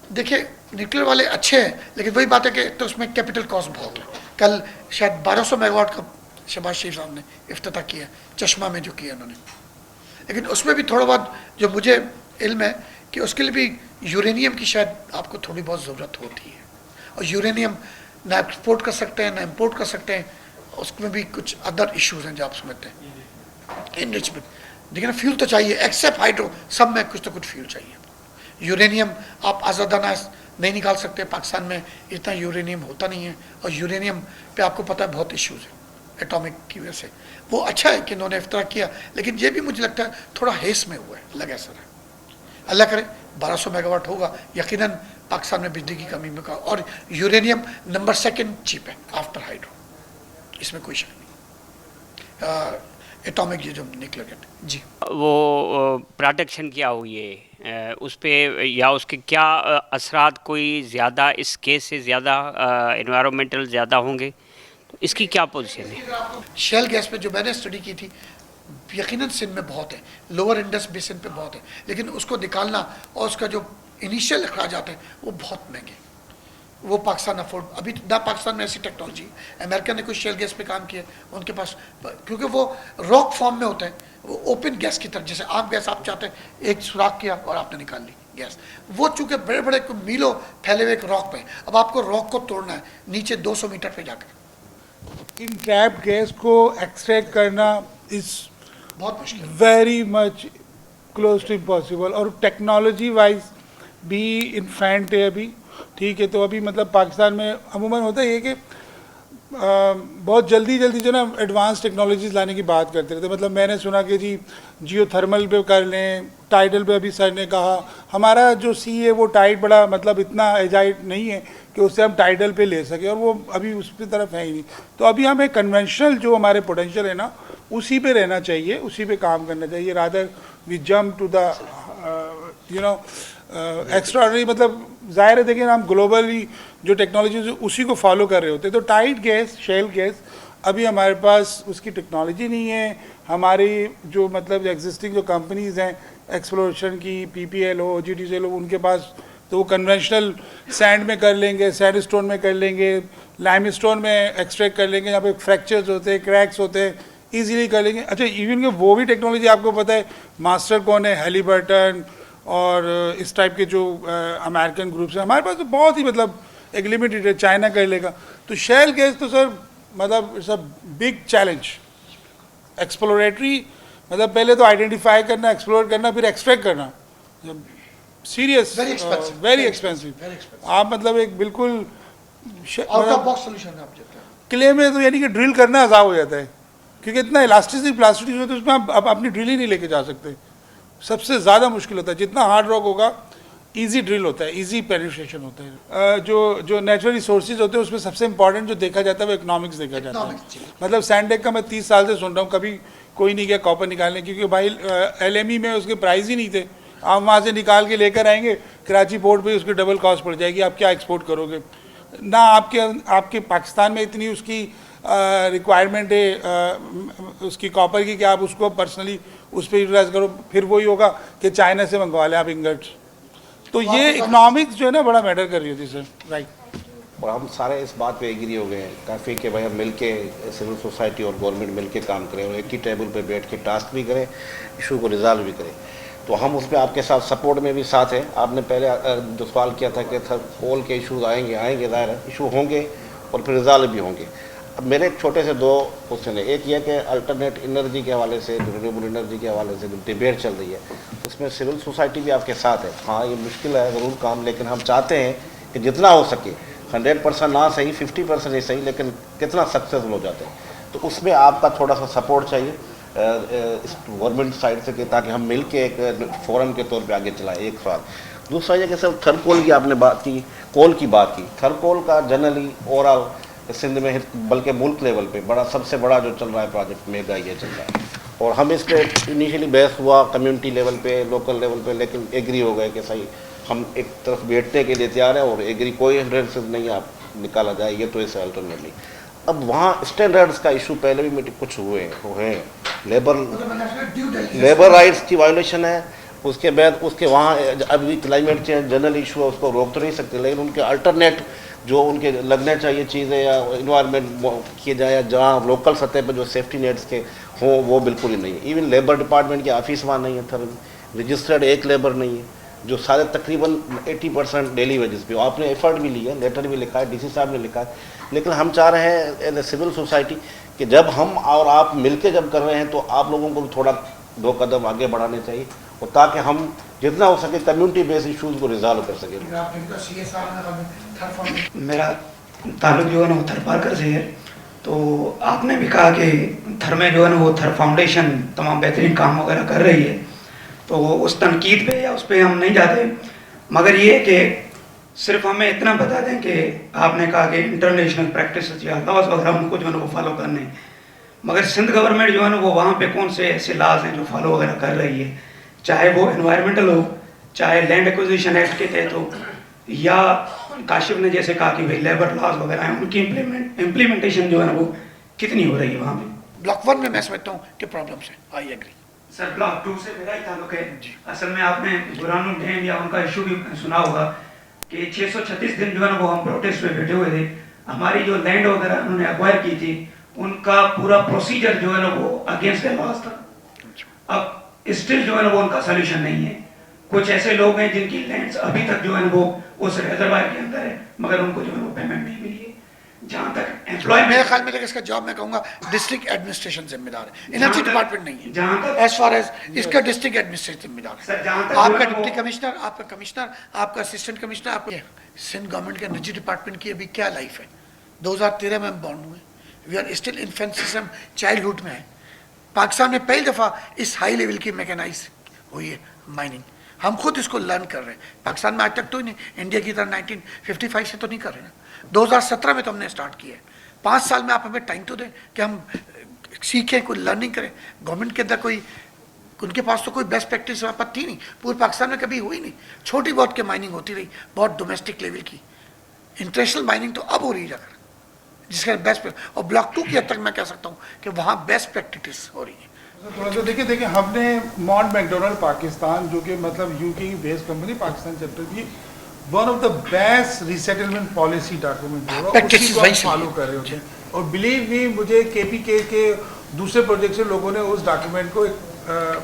देखिए, निकले वाले अच्छे हैं, लेकिन वही बात है कि तो उसमें कैपिटल कॉस्ट बहुत है। कल शायद 1200 मेगावाट का शहबाज शरीफ साहब ने इफ्तिताह किया चश्मा में जो किया उन्होंने, लेकिन उसमें भी थोड़ा बहुत जो मुझे इल्म है कि उसके लिए भी यूरेनियम की शायद आपको थोड़ी बहुत ज़रूरत होती है, और यूरेनियम ना एक्सपोर्ट कर सकते हैं ना इम्पोर्ट कर सकते हैं, उसमें भी कुछ अदर इश्यूज हैं जो आप समझते हैं। इनरिचमेंट देखिए ना, फ्यूल तो चाहिए, एक्सेप्ट हाइड्रो, सब में कुछ तो कुछ फ्यूल चाहिए। यूरेनियम आप आज़ादाना नहीं निकाल सकते, पाकिस्तान में इतना यूरेनियम होता नहीं है, और यूरेनियम पे आपको पता है बहुत इश्यूज है एटॉमिक की वजह से। वो अच्छा है कि इन्होंने इफ्तरा किया, लेकिन ये भी मुझे लगता है थोड़ा हेस में हुआ है, लगा सर है। अल्लाह करे 1200 मेगावाट होगा, यकीनन पाकिस्तान में बिजली की कमी में का, और यूरेनियम नंबर 2 चीप है आफ्टर हाइड्रो, इसमें कोई शक नहीं। एटॉमिक ये जो न्यूक्लियर जी, वो प्रोटेक्शन क्या हुई है उस पर, या उसके क्या असरात कोई ज़्यादा इस केस से ज़्यादा एनवायरमेंटल ज़्यादा होंगे, तो इसकी क्या पोजीशन है? शेल गैस पे जो मैंने स्टडी की थी, यकीनन सिंध में बहुत है, लोअर इंडस बेसिन पे बहुत है, लेकिन उसको निकालना और उसका जो इनिशियल अखराज आते हैं वो बहुत महंगे, वो पाकिस्तान अफोर्ड, अभी ना पाकिस्तान में ऐसी टेक्नोलॉजी, अमेरिका ने कुछ शेल गैस पे काम किया उनके पास, क्योंकि वो रॉक फॉर्म में होता है, वो ओपन गैस की तरह, जैसे आम गैस आप चाहते हैं एक सुराख किया और आपने निकाल ली गैस, वो चूंकि बड़े बड़े मीलों फैले हुए एक रॉक पे, अब आपको रॉक को तोड़ना है नीचे 200 मीटर पे जाकर। इन ट्रैप गैस को एक्सट्रैक्ट करना इज बहुत मुश्किल, very much close to impossible, और टेक्नोलॉजी वाइज भी इन्फेंट है अभी, ठीक है। तो अभी मतलब पाकिस्तान में अमूमन होता है ये कि बहुत जल्दी जो ना एडवांस टेक्नोलॉजीज लाने की बात करते रहते, मतलब मैंने सुना कि जी जियो थर्मल पे कर लें, टाइडल पे अभी सर ने कहा, हमारा जो सी है वो टाइड बड़ा मतलब इतना एजाइट नहीं है कि उससे हम टाइडल पे ले सकें, और वो अभी उस पर तरफ है ही नहीं। तो अभी हमें कन्वेंशनल जो हमारे पोटेंशियल है ना उसी पे रहना चाहिए, उसी पे काम करना चाहिए, rather we jump to the you know extraordinary. मतलब ज़ाहिर है देखिए हम ग्लोबली जो टेक्नोलॉजी उसी को फॉलो कर रहे होते हैं। तो टाइड गैस, शेल गैस, अभी हमारे पास उसकी टेक्नोलॉजी नहीं है। हमारी जो मतलब एग्जिस्टिंग जो कंपनीज़ हैं एक्सप्लोरेशन की, PPL हो, OGTCL हो, उनके पास तो वो कन्वेंशनल सैंड में कर लेंगे, सैंड स्टोन में कर लेंगे, लाइम स्टोन में एक्सट्रैक्ट कर लेंगे, यहाँ पे फ्रैक्चर्स होते हैं, क्रैक्स होते हैं, ईजिली कर लेंगे। अच्छा, इवन कि वो भी टेक्नोलॉजी आपको पता है मास्टर कौन है, हैलीबर्टन और इस टाइप के जो अमेरिकन ग्रुप्स हैं, हमारे पास तो बहुत ही मतलब एक लिमिटेड है, चाइना कर लेगा। तो शेल गैस तो सर मतलब it's a big challenge, exploratory, मतलब पहले तो आइडेंटिफाई करना, एक्सप्लोर करना, फिर एक्सट्रैक्ट करना, सीरियस, वेरी एक्सपेंसिव। आप मतलब एक बिल्कुल आउट ऑफ बॉक्स सोल्यूशन है आप देते हैं। क्ले में तो यानी कि ड्रिल करना आसान हो जाता है, क्योंकि इतना इलास्टिसिटी प्लास्टिक होता है उसमें आप अपनी ड्रिल ही नहीं लेके जा सकते। सबसे ज़्यादा मुश्किल होता है, जितना हार्ड रॉक होगा इजी ड्रिल होता है, इजी पेनिट्रेशन होता है। जो नेचुरल रिसोर्सेज होते हैं उसमें सबसे इंपॉर्टेंट जो देखा जाता है वो इकोनॉमिक्स देखा जाता है। मतलब सैंडेक का मैं 30 साल से सुन रहा हूँ, कभी कोई नहीं गया कॉपर निकालने, क्योंकि भाई LME में उसके प्राइस ही नहीं थे। आप वहाँ से निकाल के लेकर आएंगे कराची पोर्ट पे, उसकी डबल कॉस्ट पड़ जाएगी, आप क्या एक्सपोर्ट करोगे ना। आपके पाकिस्तान में इतनी उसकी रिक्वायरमेंट है उसकी कॉपर की कि आप उसको पर्सनली उस पर यूटिलाइज करो, फिर वही होगा कि चाइना से मंगवा लें आप इंगट्स। तो ये इकोनॉमिक्स जो है ना बड़ा मैटर कर रही होती है सर, राइट। और हम सारे इस बात पे एग्री हो गए हैं काफ़ी कि भाई हम मिल के सिविल सोसाइटी और गवर्नमेंट मिल के काम करें और एक ही टेबल पे बैठ के टास्क भी करें, इशू को रिजॉल्व भी करें। तो हम उसमें आपके साथ सपोर्ट में भी साथ हैं। आपने पहले जो सवाल किया था कि सर कोल के इशूज़ आएंगे ज़ाहिर है इशू होंगे और फिर रिजॉल्व भी होंगे। अब मेरे छोटे से दो क्वेश्चन है, एक ये कि अल्टरनेट एनर्जी के हवाले से, रिन्यूएबल एनर्जी के हवाले से जो डिबेट चल रही है उसमें सिविल सोसाइटी भी आपके साथ है। हाँ ये मुश्किल है ज़रूर काम, लेकिन हम चाहते हैं कि जितना हो सके 100% ना सही 50% ही सही, लेकिन कितना सक्सेसफुल हो जाते हैं। तो उसमें आपका थोड़ा सा सपोर्ट चाहिए इस गवर्नमेंट साइड से, कि ताकि हम मिल के एक फोरम के तौर पे आगे चलाएं। एक सवाल। दूसरा ये कि सर थर्कोल की आपने बात की, कोल की बात की। थर्कोल का जनरली ओवरऑल सिंध में बल्कि मुल्क लेवल पे बड़ा सबसे बड़ा जो चल रहा है प्रोजेक्ट मेगा ये चल रहा है, और हम इस पर इनिशियली बहस हुआ कम्युनिटी लेवल पे, लोकल लेवल पे, लेकिन एग्री हो गए कि सही हम एक तरफ बैठने के लिए तैयार हैं और एग्री कोई हिंड्रेंस नहीं आप निकाला जाए, ये तो इससे अल्टरनेट नहीं। अब वहाँ स्टैंडर्ड्स का इशू पहले भी मीटिंग कुछ हुए हैं, लेबर राइट्स की वायोलेशन है। उसके बाद उसके वहाँ अभी क्लाइमेट चेंज जनरल इशू है, उसको रोक तो नहीं सकते, लेकिन उनके अल्टरनेट जो उनके लगने चाहिए चीज़ें या इन्वायरमेंट किए जाए, या जहाँ लोकल सतह पर जो सेफ्टी नेट्स के हों वो बिल्कुल ही नहीं है। इवन लेबर डिपार्टमेंट की ऑफिस वहाँ नहीं है, रजिस्टर्ड एक लेबर नहीं है, जो सारे तकरीबन 80% डेली वेजेस पे। आपने एफर्ट भी लिया, लेटर भी लिखा है, DC साहब ने लिखा है, लेकिन हम चाह रहे हैं एज ए सिविल सोसाइटी कि जब हम और आप मिलके जब कर रहे हैं तो आप लोगों को भी थोड़ा 2 कदम आगे बढ़ाने चाहिए, और ताकि हम जितना हो सके कम्युनिटी बेस्ड इशूज़ को रिजॉल्व कर सकें। मेरा ताल्लुक जो है ना वो थर पार्कर से है। तो आपने भी कहा कि थर में जो है ना वो थर फाउंडेशन तमाम बेहतरीन काम वगैरह कर रही है, तो उस तनकीद पे या उस पर हम नहीं जाते, मगर ये कि सिर्फ हमें इतना बता दें कि आपने कहा कि इंटरनेशनल प्रैक्टिस या लॉज वगैरह उनको जो है ना वो फॉलो करने हैं, मगर सिंध गवर्नमेंट जो है ना वो वहाँ पे कौन से ऐसे लॉज हैं जो फॉलो वगैरह कर रही है, चाहे वो एनवायरमेंटल हो, चाहे लैंड एक्विजिशन एक्ट के तहत हो, या काशिफ ने जैसे कहा कि भाई लेबर लॉज वगैरह हैं उनकी इम्प्लीमेंटेशन जो है ना वो कितनी हो रही है वहाँ पे। ब्लॉक 1 में मैं समझता हूँ कि प्रॉब्लम्स हैं, आई एग्री। सर ब्लॉक 2 से मेरा ही ताल्लुक है। असल में आपने बुरहानुल डैम या उनका इशू भी सुना होगा, कि 636 दिन जो है ना वो हम प्रोटेस्ट पे बैठे हुए थे। हमारी जो लैंड वगैरह उन्होंने एक्वायर की थी उनका पूरा प्रोसीजर जो है ना वो अगेंस्ट द लॉज था। अब स्टिल जो है ना वो उनका सोल्यूशन नहीं है। कुछ ऐसे लोग हैं जिनकी लैंड्स अभी तक जो है वो उस रिजर्वायर के अंदर है, मगर उनको जो है वो पेमेंट नहीं मिली है। जहाँ तक मेरे एम्प्लॉयमेंट, ख्याल में लेकिन इसका जॉब मैं कहूँगा डिस्ट्रिक्ट एडमिनिस्ट्रेशन जिम्मेदार है, एनर्जी डिपार्टमेंट नहीं है। जहाँ तक एज फार एज इसका डिस्ट्रिक्ट एडमिनिस्ट्रेशन जिम्मेदार सर, है। जहाँ तक आपका जो है डिप्टी वो- कमिश्नर, आपका कमिश्नर, आपका असिस्टेंट कमिश्नर, आपका सिंध गवर्नमेंट के एनर्जी डिपार्टमेंट की अभी क्या लाइफ है। 2013 में हम बॉर्न हुए, वी आर स्टिल इन्फेंसी से, हम चाइल्डहुड में है। पाकिस्तान में पहली दफ़ा इस हाई लेवल की मैकेनाइज हुई है माइनिंग, हम खुद इसको लर्न कर रहे हैं। पाकिस्तान में आज तक तो नहीं, इंडिया की तरह 1955 से तो नहीं कर रहे ना, 2017 में तो हमने स्टार्ट किया है। 5 साल में आप हमें टाइम तो दें कि हम सीखें, कोई लर्निंग करें। गवर्नमेंट के अंदर कोई, उनके पास तो कोई बेस्ट प्रैक्टिस आपत्ति नहीं, पूरे पाकिस्तान में कभी हुई नहीं। छोटी बहुत के माइनिंग होती रही, बहुत डोमेस्टिक लेवल की। इंटरनेशनल माइनिंग तो अब हो रही है जाकर, जिसका बेस्ट, और ब्लॉक 2 की हद तक मैं कह सकता हूँ कि वहाँ बेस्ट प्रैक्टिस हो रही है। थोड़ा सा देखिए हमने मॉन्ट मैकडोनल्ड पाकिस्तान, जो कि मतलब यूके की बेस्ड कंपनी पाकिस्तान चैप्टर की, one of the best resettlement policy document होगा, Practices उसी को वहीं हम से फॉलो कर रहे होते हैं। और बिलीव मी, मुझे केपीके के दूसरे प्रोजेक्ट से लोगों ने उस डॉक्यूमेंट को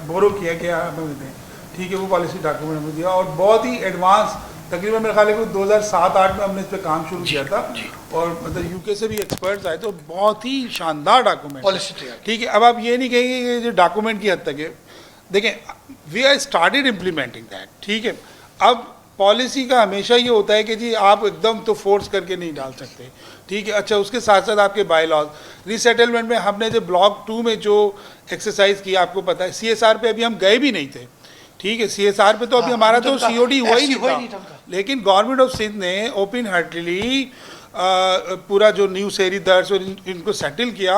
बोरो किया कि हमें दें, ठीक है, वो पॉलिसी डॉक्यूमेंट हमें दिया। और बहुत ही एडवांस, तकरीबन मेरे ख्याल है कि 2007-8 में हमने इस पर काम शुरू किया था, और मतलब यूके से भी एक्सपर्ट्स आए, तो बहुत ही शानदार डॉक्यूमेंट पॉलिसी तैयार, ठीक है। अब आप ये नहीं कहेंगे कि जो डॉक्यूमेंट की हद तक है, देखें we are started implementing that, ठीक है। अब पॉलिसी का हमेशा ये होता है कि जी आप एकदम तो फोर्स करके नहीं डाल सकते, ठीक है। अच्छा, उसके साथ साथ आपके बाय लॉज रीसेटलमेंट में हमने जो ब्लॉक 2 में जो एक्सरसाइज की, आपको पता है CSR पे अभी हम गए भी नहीं थे, ठीक है। CSR पे तो अभी हमारा तो COD हुआ ही नहीं था, लेकिन गवर्नमेंट ऑफ सिंध ने ओपन हार्टली पूरा जो न्यू शहरी दर्ज और इनको सेटल किया,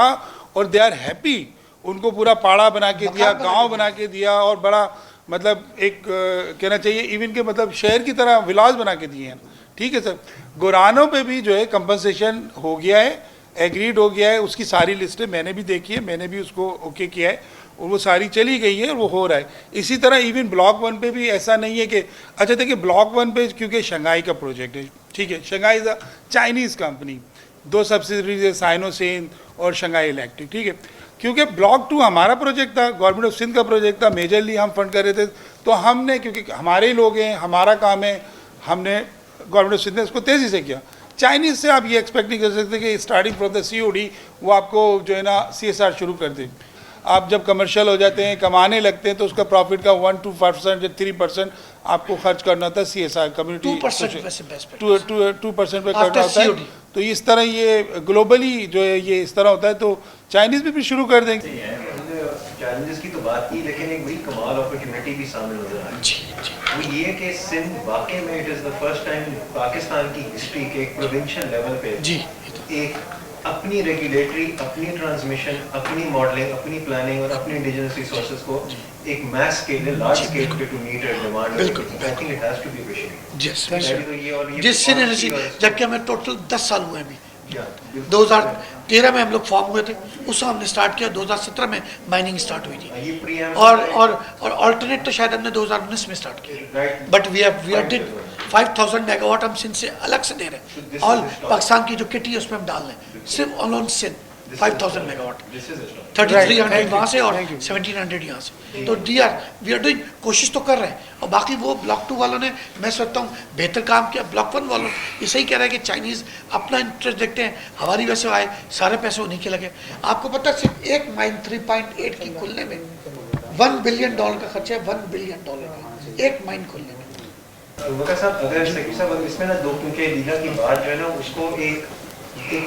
और दे आर हैप्पी। उनको पूरा पाड़ा बना के दिया, गांव बना के दिया, और बड़ा मतलब एक कहना चाहिए इवन के मतलब शहर की तरह विलास बना के दिए हैं, ठीक है सर। गुरानों पे भी जो है कंपनसेशन हो गया है, एग्रीड हो गया है, उसकी सारी लिस्टें मैंने भी देखी है, मैंने भी उसको ओके किया है, और वो सारी चली गई है और वो हो रहा है। इसी तरह इवन ब्लॉक 1 पे भी ऐसा नहीं है कि, अच्छा देखिए ब्लॉक 1 पे क्योंकि शंघाई का प्रोजेक्ट है, ठीक है, Shanghai is a Chinese company, 2 subsidiaries है, साइनोसेन और शंघाई इलेक्ट्रिक, ठीक है। क्योंकि ब्लॉक 2 हमारा प्रोजेक्ट था, गवर्नमेंट ऑफ सिंध का प्रोजेक्ट था, मेजरली हम फंड कर रहे थे, तो हमने, क्योंकि हमारे ही लोग हैं, हमारा काम है, हमने गवर्नमेंट ऑफ सिंध ने उसको तेज़ी से किया। चाइनीज़ से आप ये एक्सपेक्ट नहीं कर सकते कि स्टार्टिंग फ्रॉम द COD वो आपको जो है ना CSR शुरू कर दे। आप जब कमर्शियल हो जाते हैं, कमाने लगते हैं, तो उसका प्रॉफिट का 1-2% या 3% आपको खर्च करना होता है CSR कम्युनिटी 2% वैसे बेस्ट 2% पे करना होता है। तो इस तरह ये ग्लोबली जो है ये इस तरह होता है, तो चाइनीज़ भी शुरू कर देंगे। चैलेंजेस की तो बात की, लेकिन एक बड़ी कमाल अपॉर्चुनिटी भी सामने नजर आ रही है। वो ये कि सिंध वाकई में it is the first time Pakistan की हिस्ट्री के एक प्रोविंशियल लेवल पे एक अपनी रेगुलेटरी, अपनी ट्रांसमिशन, अपनी मॉडलिंग, अपनी प्लानिंग और अपनी इंडिजिनस रिसोर्सेज को एक मास स्केल, लार्ज स्केल पे to meet demand, I think it has to be appreciated. जिस एनर्जी, जबकि हमें टोटल 10 साल हुए अभी, 2013 में हम लोग फॉर्म हुए थे, उस समय हमने स्टार्ट किया, 2017 में माइनिंग स्टार्ट हुई थी, और अल्टरनेट तो शायद हमने 2019 में स्टार्ट किया, but we are did 5000 megawatt हम सिंध से अलग से दे रहे हैं। ऑल पाकिस्तान की जो किटी है उसमें हम डाल रहे हैं, सिर्फ ऑन सिंध 5000 मेगावाट, 3300 वहाँ से और 1700 यहाँ से। तो वी आर डूइंग, कोशिश तो कर रहे हैं। और बाकी वो ब्लॉक 2 वालों ने, मैं सोचता हूँ बेहतर काम किया। ब्लॉक 1 वालों ये सही कह रहा है कि चाइनीज़ अपना इंटरेस्ट देखते हैं, हमारी वैसे आए, सारे पैसे उन्हीं के लगे। आपको पता है सिर्फ एक माइन 3.8 की खुलने में $1 बिलियन का खर्चा है, $1 बिलियन का एक माइन खुलने में। वका साहब, अगर सेक्रेटरी साहब अगर इसमें ना दो, क्योंकि लीला की बात जो है ना उसको एक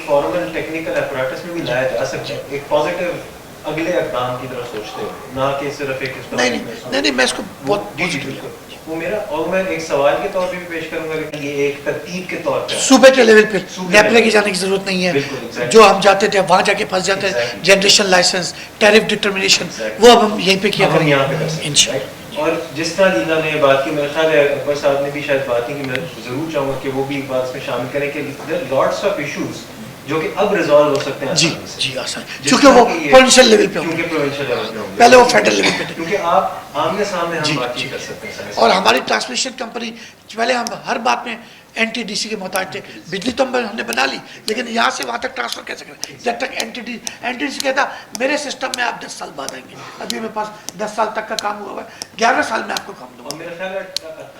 फॉर्मल टेक्निकल अपराटस में भी लाया जा सकता है, एक पॉजिटिव अगले अक़दाम की तरफ सोचते हो, ना कि सिर्फ एक नहीं, मैं इसको बहुत पॉजिटिव, वो मेरा, और मैं एक सवाल के तौर पे भी पेश करूंगा कि ये एक तरतीब के तौर पे सूबे के लेवल पे नेपले की जाने की जरूरत नहीं है। जो हम जाते थे वहाँ जाके फंस जाते हैं, जनरेशन लाइसेंस, टैरिफ डिटर्मिनेशन, वो अब हम यहीं पे किया करेंगे यहाँ पे कर सकते हैं। और जिस तरह लीला ने बात की, मेरे ख्याल है अकबर साहब ने भी शायद बात की, कि मैं जरूर चाहूँगा कि वो भी एक बात इसमें शामिल करें कि लॉट्स ऑफ इशूज जो कि अब रिजॉल्व हो सकते हैं जी आसान, क्योंकि वो प्रोविंशियल लेवल पे होंगे, पहले वो फेडरल लेवल पे थे, क्योंकि आप आमने सामने हम बातचीत कर सकते हैं। और हमारी ट्रांसमिशन कंपनी, पहले हम हर बात में NTDC के मोहताज थे। बिजली तो हमने बना ली, लेकिन यहाँ से वहाँ तक ट्रांसफ़र कैसे करें? जब तक NTDC कहता मेरे सिस्टम में आप 10 साल बाद आएंगे, अभी मेरे पास 10 साल तक का काम हुआ है, 11 साल में आपको काम दूंगा। और मेरा ख्याल है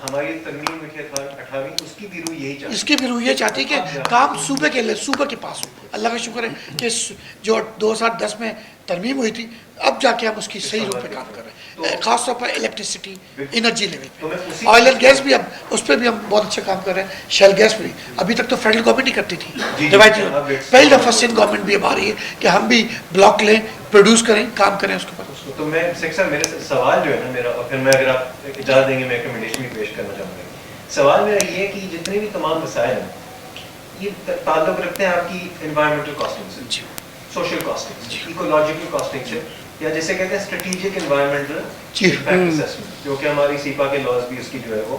हमारी तरमीम में 18वीं उसकी भी रूह यही चाहती है, इसकी भी रूह ये चाहती है कि काम सूबे के पास हो। अल्लाह का शुक्र है कि जो 2010 में तरमीम हुई थी, अब जाके हम उसकी सही रूप पे काम कर रहे हैं, खास तौर पर इलेक्ट्रिसिटी, एनर्जी लेवल पे। ऑयल एंड गैस भी हम उस पर भी हम बहुत अच्छा काम कर रहे हैं, शेल गैस भी। अभी तक तो फेडरल गवर्नमेंट ही करती थी, रिवायती पहली दफ़ा सिंध गवर्नमेंट भी अब आ रही है कि हम भी ब्लॉक लें, प्रोड्यूस करें, काम करें उसके ऊपर। तो मैं शेख साहब, मेरे सवाल जो है ना मेरा, और फिर मैं अगर आप इजाज़त देंगे मैं रिकमेंडेशन भी पेश करना चाहूँगा। सवाल मेरा ये है कि जितने भी तमाम वसाइल हैं ये ताल्लुक़ रखते हैं आपकी एनवायरमेंटल कॉस्टिंग से, सोशल कॉस्टिंग से, इकोलॉजिकल कॉस्टिंग से, या जैसे कहते हैं स्ट्रेटेजिक एनवायरमेंटल इम्पैक्ट असेसमेंट, जो कि हमारी सीपा के लॉज भी उसकी जो है वो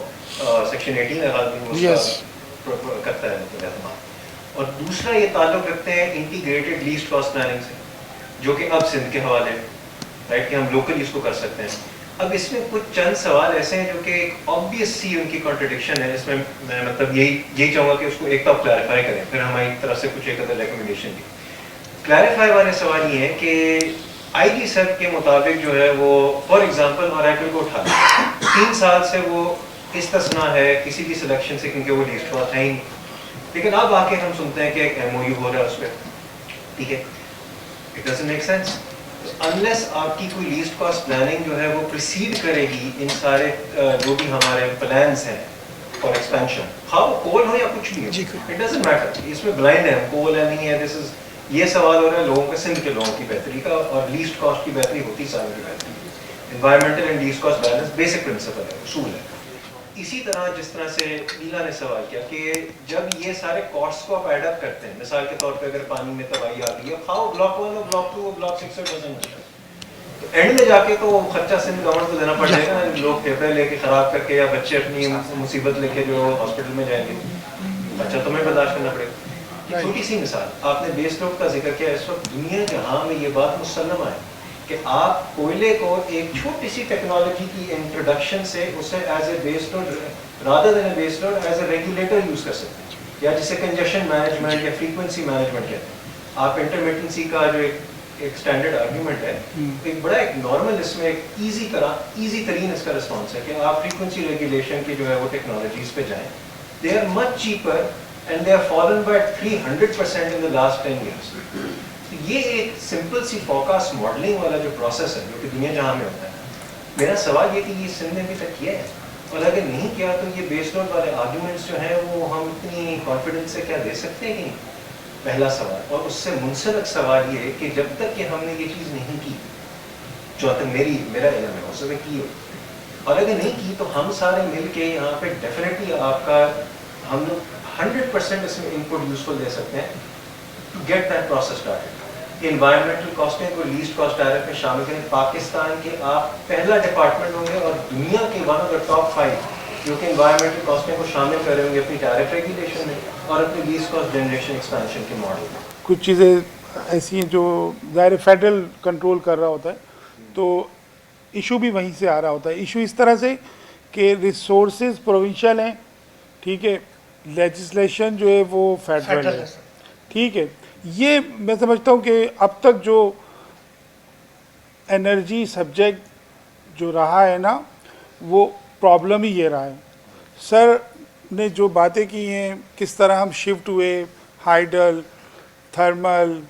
सेक्शन 18 में करता है एहतमाम। और दूसरा ये ताल्लुक़ रखते हैं इंटीग्रेटेड लीस्ट कॉस्ट प्लानिंग से, जो कि अब सिंध के हवाले राइट कि हम लोकली इसको कर सकते हैं। अब इसमें कुछ चंद सवाल ऐसे हैं जो कि एक ऑब्वियस सी उनकी कॉन्ट्रडिक्शन है, इसमें मैं मतलब यही चाहूँगा कि उसको एक तो आप क्लैरिफाई करें, फिर हमारी तरफ से कुछ एक अदर रिकमेंडेशन दी। क्लैरिफाई वाले सवाल ये है कि IG सर के मुताबिक जो है वो फॉर एग्जांपल ऑरेकल को उठा 3 साल से वो इस्तिस्ना है किसी भी सिलेक्शन से, क्योंकि वो लिस्ट हुआ था ही नहीं। लेकिन अब आके हम सुनते हैं कि एक MOU हो रहा है उस पर, ठीक है, it doesn't make sense. Unless आपकी कोई लीस्ट कॉस्ट प्लानिंग जो है वो प्रिसीड करेगी इन सारे जो भी हमारे प्लान्स हैं फॉर एक्सपेंशन, हाँ वो कोल हो या कुछ भी हो, इट डजंट मैटर, इसमें ब्लाइंड है, कोल है नहीं है, दिस इज ये सवाल हो रहा है लोगों के, सिंध के लोगों की बेहतरी का, और लीस्ट कॉस्ट की बेहतरी होती सालों की बेहतरी। Environmental and least cost balance basic principle है, उसूल है। इसी तरह जिस तरह से नीला ने सवाल किया कि जब ये सारे कॉस्ट को आप एडअप करते हैं, मिसाल के तौर पे अगर पानी में तबाही आ गई है, हाउ ब्लॉक 1 और ब्लॉक 2 और ब्लॉक 6 डजंट मैटर, तो एंड में जाके तो खर्चा सिंध गवर्नमेंट को देना पड़ेगा, लोग पेपर लेके खराब करके या बच्चे अपनी मुसीबत लेके जो हॉस्पिटल में जाएंगे, बच्चा तुम्हें बर्दाश्त करना पड़ेगा। छोटी सी मिसाल, आपने बेस लोड का जिक्र किया, इस वक्त दुनिया जहां में ये बात मुसल्लम है कि आप कोयले को एक छोटी सी टेक्नोलॉजी की इंट्रोडक्शन से उसे as a base load rather than a base load as a regulator use कर सकते हैं, या जिसे कंजेशन मैनेजमेंट या फ्रीक्वेंसी मैनेजमेंट कहते हैं। आप इंटरमिटेंसी का जो एक स्टैंडर्ड आर्ग्यूमेंट है, एक बड़ा एक नॉर्मल इसमें एक ईजी तरीन इसका रिस्पॉन्स है कि आप फ्रीक्वेंसी रेगुलेशन की जो है वो टेक्नोलॉजीज पे जाएं, they are much cheaper and they have fallen by 300% in the last 10 years. तो ये एक सिंपल सी फोरकास्ट मॉडलिंग वाला जो प्रोसेस है जो कि दुनिया जहां में होता है, मेरा सवाल ये कि ये सिंध ने अभी तक किया है, और अगर नहीं किया तो ये बेस लोड वाले आर्ग्यूमेंट्स जो हैं वो हम इतनी कॉन्फिडेंस से क्या दे सकते हैं कि नहीं? पहला सवाल। और उससे मुंसलिक सवाल ये कि जब तक कि हमने ये चीज़ नहीं की, जो तक मेरा इल्म है उसमें की हो, और अगर नहीं की तो हम सारे मिल के यहाँ पे डेफिनेटली आपका हम लोग 100% इसमें इनपुट यूजफुल दे सकते हैं to get that process started. Environmental costing को लीस्ट कॉस्ट टैरिफ में शामिल करें। पाकिस्तान के आप पहला डिपार्टमेंट होंगे और दुनिया के वन ऑफ द टॉप 5 जो कि एनवायरमेंटल कॉस्टिंग को शामिल करे होंगे अपनी टैरिफ रेगुलेशन में और अपनी लीस्ट कॉस्ट जनरेशन एक्सपेंशन के मॉडल में। कुछ चीज़ें ऐसी हैं जो ज़ाहिर फेडरल कंट्रोल कर रहा होता है, तो इशू भी वहीं से आ रहा होता है। इशू इस तरह से कि रिसोर्सेज प्रोविंशियल हैं, ठीक है, लेजिस्लेशन जो है वो फेडरल है, ठीक है। ये मैं समझता हूँ कि अब तक जो एनर्जी सब्जेक्ट जो रहा है ना, वो प्रॉब्लम ही ये रहा है। सर ने जो बातें की हैं, किस तरह हम शिफ्ट हुए हाइडल, थर्मल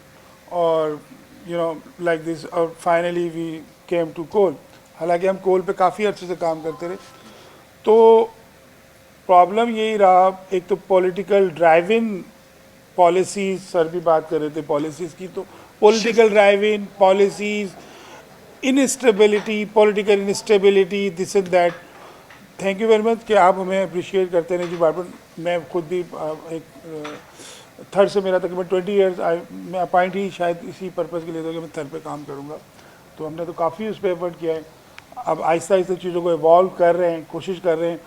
और लाइक दिस, और फाइनली वी केम टू कोल। हालांकि हम कोल पे काफ़ी अच्छे से काम करते रहे, तो प्रॉब्लम यही रहा, एक तो पॉलिटिकल ड्राइव इन पॉलिसीज़, सर भी बात कर रहे थे पॉलिसीज़ की, तो political drive in policies, instability, political instability, this and that. Thank you very much कि आप हमें अप्रिशिएट करते हैं जी। बार बार मैं खुद भी एक थर्ड से मेरा तकरीबन 20 ईयर्स मैं अपॉइंट ही शायद इसी पर्पज़ के लिए था कि मैं थर्ड पे काम करूँगा, तो हमने तो काफ़ी उस पर एफर्ट किया है। अब आहिस्ता आहिस्ता चीज़ों को इवॉल्व कर रहे हैं, कोशिश कर रहे हैं।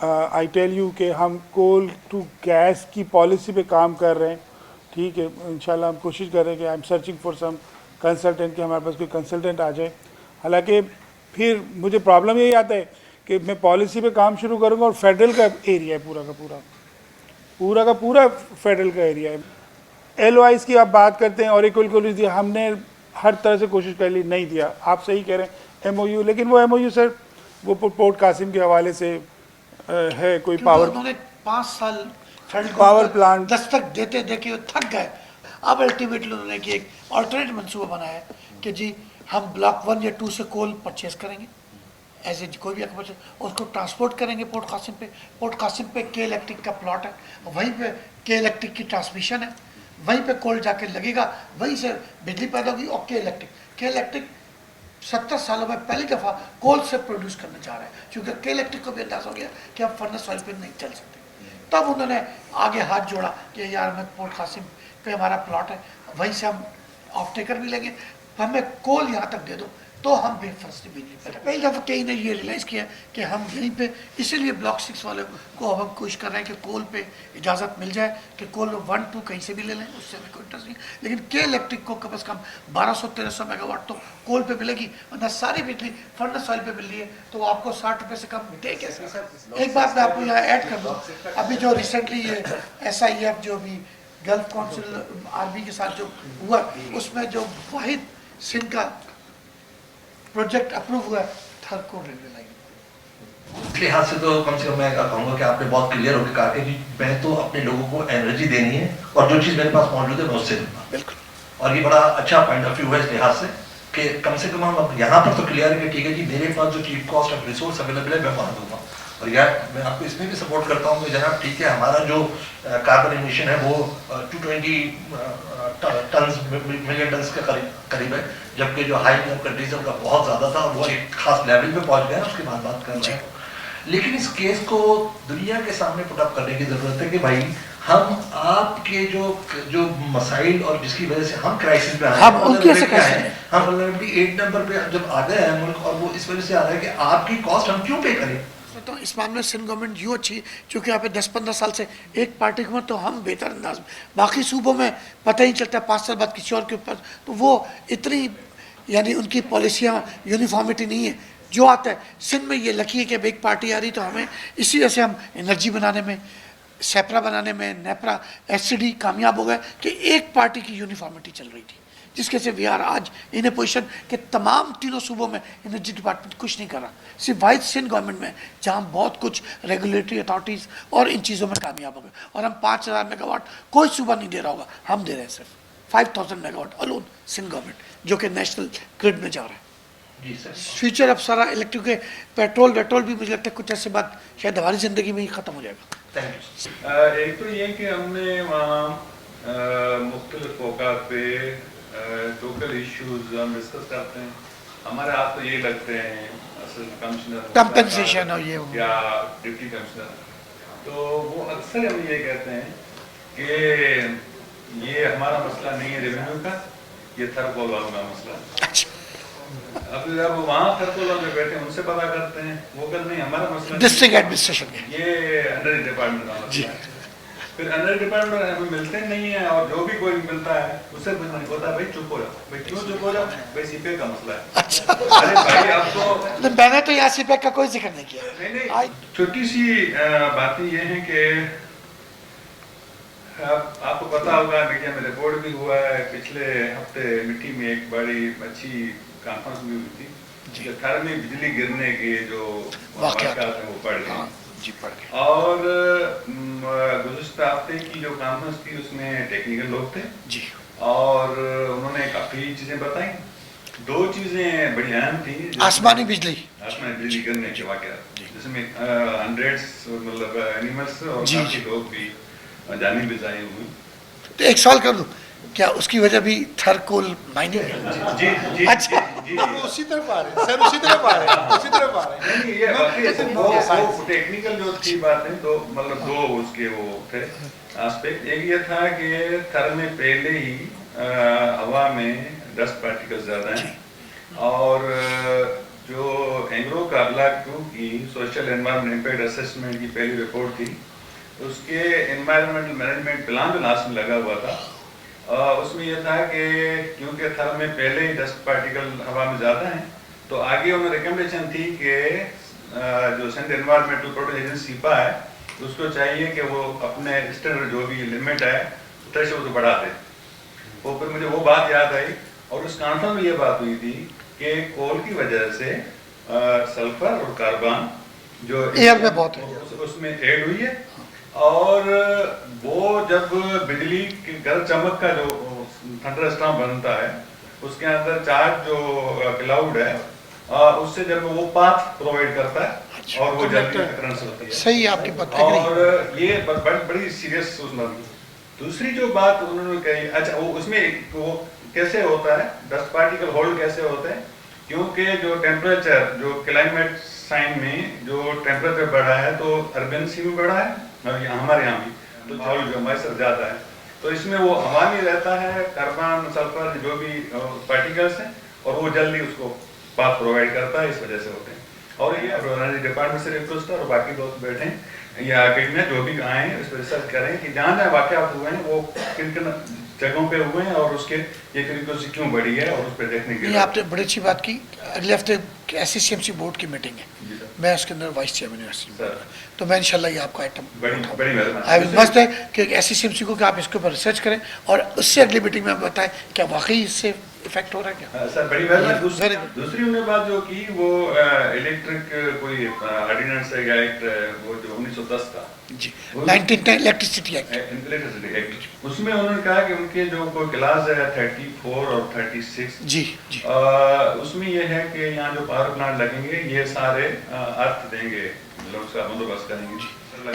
आई टेल यू कि हम कोल टू गैस की पॉलिसी पे काम कर रहे हैं, ठीक है। इंशाल्लाह हम कोशिश कर रहे हैं कि I am searching for some consultant, कि हमारे पास कोई कंसल्टेंट आ जाए। हालांकि फिर मुझे प्रॉब्लम यही आता है कि मैं पॉलिसी पे काम शुरू करूँगा और फेडरल का एरिया है पूरा का पूरा, पूरा का पूरा फेडरल का एरिया है। LOIs की आप बात करते हैं और इक्वल दिया, हमने हर तरह से कोशिश कर ली, नहीं दिया। आप सही कह रहे हैं MOU, लेकिन वो MOU सर वो पोर्ट कासिम के हवाले से है कोई पावर, उन्होंने 5 साल फेडरल पावर प्लांट दस्तक देते देके वो थक गए। अब अल्टीमेटली उन्होंने कि एक ऑल्टरनेट मंसूबा बनाया है कि जी हम ब्लॉक 1 या 2 से कोल परचेज करेंगे एज ए कोई भी परचेज, उसको ट्रांसपोर्ट करेंगे पोर्ट कासिम पे। पोर्ट कासिम पे के इलेक्ट्रिक का प्लॉट है, वहीं पे के इलेक्ट्रिक की ट्रांसमिशन है, वहीं पे कोल जाके लगेगा, वहीं से बिजली पैदा होगी। और के इलेक्ट्रिक 70 सालों में पहली दफ़ा कोल से प्रोड्यूस करने जा रहे हैं, क्योंकि के इलेक्ट्रिक को भी अंदाज़ हो गया कि हम फर्नेस ऑयल पे नहीं चल सकते। तब उन्होंने आगे हाथ जोड़ा कि यार मैं पोर्ट कासिम पे हमारा प्लॉट है, वहीं से हम ऑफ टेकर भी लेंगे, हमें कोल यहाँ तक दे दो तो हम बेफर्स्टी बिजली पैदा। पहली दफ़ा कई ने ये रियलाइज़ किया कि हम यहीं पे, इसीलिए ब्लॉक 6 वाले को अब हम कोशिश कर रहे हैं कि कोल पे इजाज़त मिल जाए कि कोल 1, 2 कहीं से भी ले लें, उससे भी कोई इंटरेस्ट नहीं। लेकिन के इलेक्ट्रिक को कम से कम 1200-1300 मेगावाट तो कोल पे मिलेगी, वरना सारी बिजली फर्नेस ऑयल पे मिल रही है, तो आपको 60 रुपये से कम मिले कैसे? एक बात मैं आपको यहाँ ऐड कर दूँ, अभी जो रिसेंटली ये SIF जो भी गल्फ काउंसिल आर्मी के साथ जो हुआ, उसमें जो वाहिद सिंध का प्रोजेक्ट अप्रूव हुआ है थरकोल रेलवे लाइन। इस लिहाज से तो कम से कम मैं कहूँगा कि आपने बहुत क्लियर होकर कहा कि मैं तो अपने लोगों को एनर्जी देनी है और जो चीज़ मेरे पास मौजूद है मैं उससे दूंगा। बिल्कुल। और ये बड़ा अच्छा पॉइंट ऑफ व्यू है इस लिहाज से कि कम से कम हम यहाँ पर तो क्लियर है कि ठीक है जी, मेरे पास जो cheap cost of resource available है मैं वहाँ दूंगा। और यार मैं आपको इसमें भी सपोर्ट करता हूँ कि जनाब ठीक है, हमारा जो कार्बन इमिशन है वो 220 मिलियन टन्स के करीब है, जबकि जो हाई इनकम कंट्रीज है उनका बहुत ज़्यादा था और वो एक खास लेवल पे पहुँच गया, उसके बाद बात कर रहे हैं। लेकिन इस केस को दुनिया के सामने पुट अप करने की ज़रूरत है कि भाई हम आपके जो मसाइल और जिसकी वजह से हम क्राइसिस में हम उनकी ऐसे कैसे हैं? हम वल्नरेबिलिटी 8 नंबर पे जब आ गए हैं मुल्क, और वो इस वजह से आ रहा है कि आपकी कॉस्ट हम क्यों पे करें। तो इस मामले में सिंध गवर्नमेंट यूँ अच्छी, क्योंकि यहाँ पे 10-15 साल से एक पार्टी को तो हम बेहतर अंदाज में, बाकी सूबों में पता ही चलता है 5 साल बाद किसी और के ऊपर, तो वो इतनी यानी उनकी पॉलिसियाँ यूनिफॉर्मिटी नहीं है। जो आता है सिंध में ये लकी है कि अब एक पार्टी आ रही, तो हमें इसी वजह से हम एनर्जी बनाने में, सेपरा बनाने में, नेपरा SCD कामयाब हो गए कि एक पार्टी की यूनिफॉर्मिटी चल रही थी, जिसके से वी आर आज इन ए पोजिशन कि तमाम तीनों सूबों में एनर्जी डिपार्टमेंट कुछ नहीं कर रहा, सिर्फ वाइस सिंध गवर्नमेंट में जहाँ बहुत कुछ रेगुलेटरी अथॉरिटीज़ और इन चीज़ों में कामयाब हो गए। और हम 5000 मेगावाट कोई सूबा नहीं दे रहा होगा, हम दे रहे हैं सिर्फ 5000 मेगावाट अलोन सिंध गवर्नमेंट, जो कि नेशनल ग्रिड में जा रहा है। फ्यूचर अब सारा इलेक्ट्रिक के पेट्रोल भी मुझे लगता है कुछ ऐसे बाद शायद हमारी ज़िंदगी में ही ख़त्म हो जाएगा। Thank you. एक तो ये कि हमने वहाँ मुख्तलिफ मौक़ात पे लोकल इश्यूज हम डिस्कस करते हैं। हमारे हाथ तो ये लगते हैं असल कमिश्नर कंपनसेशन और ये या डिप्टी कमिश्नर, तो वो अक्सर हमें ये कहते हैं कि ये हमारा मसला नहीं है रेवेन्यू का, ये थरकोल वालों का मसला है। अच्छा। अब जब वहाँ थरकोल वाले बैठे उनसे पता करते हैं, वो कहते नहीं हमारा मसला डिस्ट्रिक्ट एडमिनिस्ट्रेशन ये अंडर डिपार्टमेंट का मसला है। फिर अंडर डिपार्टमेंट हमें मिलते नहीं है, और जो भी कोई मिलता है उससे कुछ नहीं होता, भाई चुप हो जाओ, भाई क्यों चुप हो जाओ, भाई सीपीए का मसला है। अच्छा। अरे भाई अब तो मैंने तो यहाँ सीपैक का कोई जिक्र नहीं किया। नहीं, छोटी सी बातें ये हैं कि आपको पता होगा, मीडिया में रिपोर्ट भी हुआ है, पिछले हफ्ते मिट्टी में एक बड़ी अच्छी कॉन्फ्रेंस भी हुई थी, घर में बिजली गिरने के जो वाक़यात हैं वो पड़ गए जी, पड़ गए। और गुज़िश्ता हफ्ते की जो कॉन्फ्रेंस थी उसमें टेक्निकल लोग थे जी, और उन्होंने काफ़ी चीज़ें बताई। 2 चीज़ें बड़ी अहम थी, आसमानी बिजली गिरने के वाक़यात, जिसमें हंड्रेड्स मतलब एनिमल्स और काफ़ी लोग भी जानी बिजाई हुई। तो एक सवाल कर दूं, क्या उसकी वजह भी थरकोल माइनिंग है? जी अच्छा, उसी तरफ आ रहे हैं सर, उसी तरफ आ रहे हैं, उसी तरफ आ रहे हैं। नहीं, ये वो टेक्निकल जो थी बातें, तो मतलब 2 उसके वो थे एस्पेक्ट। एक ये था कि थर में पहले ही हवा में डस्ट पार्टिकल्स ज़्यादा हैं, और जो एंग्रो कार्ला की सोशल एनवायरनमेंट इम्पैक्ट असेसमेंट की पहली रिपोर्ट थी, उसके एनवायरनमेंटल मैनेजमेंट प्लान जो लास्ट में लगा हुआ था, उसमें यह था कि क्योंकि थर में पहले ही डस्ट पार्टिकल हवा में ज़्यादा हैं, तो आगे उन्हें रिकमेंडेशन थी कि जो सेंट्रल एनवायरमेंटल प्रोटेक्शन एजेंसी है तो उसको चाहिए कि वो अपने स्टैंडर्ड जो भी लिमिट है थ्रेशोल्ड को बढ़ा दे। वो फिर मुझे वो बात याद आई और उस कॉन्फ्रेंस में ये बात हुई थी कि कोल की वजह से सल्फर और कार्बन जो एयर में बहुत है, उसमें ऐड हुई है, और वो जब बिजली की गरज चमक का जो थंडर स्टॉर्म बनता है उसके अंदर चार्ज जो क्लाउड है उससे जब वो पाथ प्रोवाइड करता है और वो जल्दी करंट होती है। सही है आपकी बात। और ये बड़ी सीरियस उसमें दूसरी जो बात उन्होंने कही, अच्छा वो उसमें वो कैसे होता है, डस्ट पार्टिकल होल्ड कैसे होते हैं, क्योंकि जो टेम्परेचर जो क्लाइमेट साइन में जो टेम्परेचर बढ़ा है तो अर्बन सी में बढ़ा है और हमारे यहाँ भी तो माहौल जो मॉइस्चर ज़्यादा है तो इसमें वो हवा में रहता है कार्बन सल्फर जो भी पार्टिकल्स हैं और वो जल्दी उसको पाथ प्रोवाइड करता है, इस वजह से होते हैं। और ये एनर्जी डिपार्टमेंट से रिक्वेस्ट है और बाकी दोस्त बैठे हैं या अकेडमिया जो भी आए हैं इस पर रिसर्च करें कि जहाँ जहाँ वाक़यात हुए हैं वो किन किन जगहों पे हुए हैं और उसके ये फ्रीक्वेंसी क्यों बढ़ी है और उस पर देखने के लिए। आपने बड़ी अच्छी बात की। अगले हफ्ते SCCMC बोर्ड की मीटिंग है, मैं उसके अंदर वाइस चेयरमैन यूनिवर्सिटी, तो मैं इंशाल्लाह ये आपका आइटम बड़ी मस्त है कि SCCMC को कि आप इसके ऊपर रिसर्च करें और उससे अगली मीटिंग में बताएं क्या वाकई इससे इफेक्ट हो रहा है क्या। सर बड़ी मेहरबानी। दूसरी उन्होंने बात जो की वो इलेक्ट्रिक कोई ऑर्डिनेंस है या एक्ट वो जो 1910 का जी 1910 इलेक्ट्रिसिटी एक्ट, उसमें उन्होंने कहा कि उनके जो कोई क्लास है 34 और 36 जी उसमें ये है कि यहाँ जो पावर प्लांट लगेंगे ये सारे अर्थ देंगे, मतलब उसका बंदोबस्त करेंगे।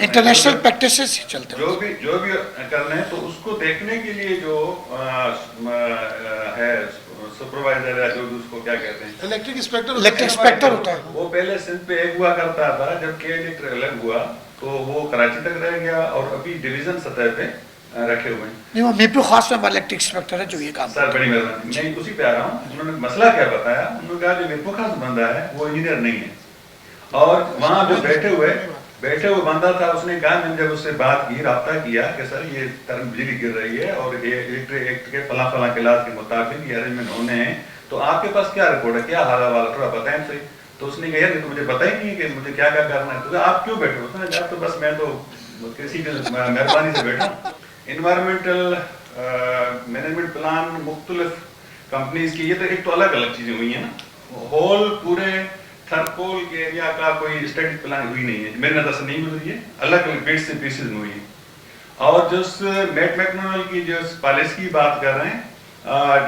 इंटरनेशनल प्रैक्टिसेस चलते हैं जो भी करना है तो उसको देखने के लिए जो है सुपरवाइजर है जो उसको क्या कहते हैं इलेक्ट्रिक इंस्पेक्टर होता है। वो पहले सिंध पे एक हुआ करता था, जब के इलेक्ट्रिक अलग हुआ तो वो कराची तक रह गया और अभी डिवीजन सतह पे रखे हुए हैं। नहीं वो मीरपुर खास में इलेक्ट्रिक इंस्पेक्टर है जो ये काम। सर बड़ी मेहरबानी, मैं उसी पे आ रहा हूँ। उन्होंने मसला क्या बताया, उन्होंने कहा जो मीरपुर खास बंदा है वो इंजीनियर नहीं है और वहाँ जो बैठे हुए बंदा था उसने कहा, मैंने जब उससे बात की राब्ता किया कि सर ये तरह बिजली गिर रही है और ये इलेक्ट्रिक एक्ट के फला क्लास के मुताबिक ये अरेंजमेंट होने हैं, तो आपके पास क्या रिपोर्ट है, क्या हाल वाला थोड़ा बताएं सही। तो उसने कहा यार तो मुझे पता ही नहीं है कि मुझे क्या क्या करना है। तो आप क्यों बैठे हो, उसने कहा तो बस मैं तो किसी की मेहरबानी से बैठा। इन्वायरमेंटल मैनेजमेंट प्लान मुख्तलिफ कंपनीज की, ये तो एक तो अलग अलग चीजें हुई हैं ना, होल पूरे थर्कोल के एरिया का कोई स्टडी प्लान हुई नहीं है, मेरे नजर से नहीं गुजरी है, अलग अलग बिट्स से पीसेस में हुई है। और जो मैट मैकडोनल्ड की जो पॉलिसी की बात कर रहे हैं,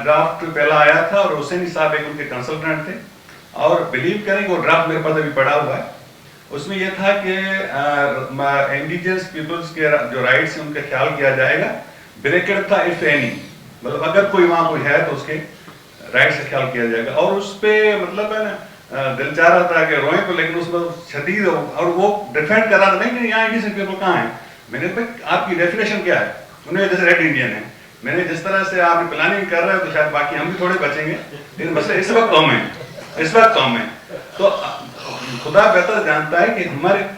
ड्राफ्ट पहला आया था और हुसैन साहब एक उनके कंसल्टेंट थे और बिलीव करें वो ड्राफ्ट मेरे पास अभी पड़ा हुआ है। उसमें यह था कि इंडिजिनस पीपल्स के जो राइट्स हैं उनका ख्याल किया जाएगा। ब्रैकेट था इफ एनी, मतलब अगर कोई वहाँ कोई है तो उसके राइट्स का ख्याल किया जाएगा। और उस पर मतलब है ना दिल चाह रहा था कि रोए को, लेकिन उसमें शदीद और वो डिफेंड कर रहा था, नहीं यहाँ इंडियन पीपल कहाँ है। मैंने कहा आपकी डेफिनेशन क्या है, उन्हें जैसे रेड इंडियन है, मैंने जिस तरह से आप प्लानिंग कर रहे हो तो शायद बाकी हम भी थोड़े बचेंगे, लेकिन मसला इस वक्त कम है, इस वक्त कम है। तो खुदा बेहतर जानता है कि हमारे,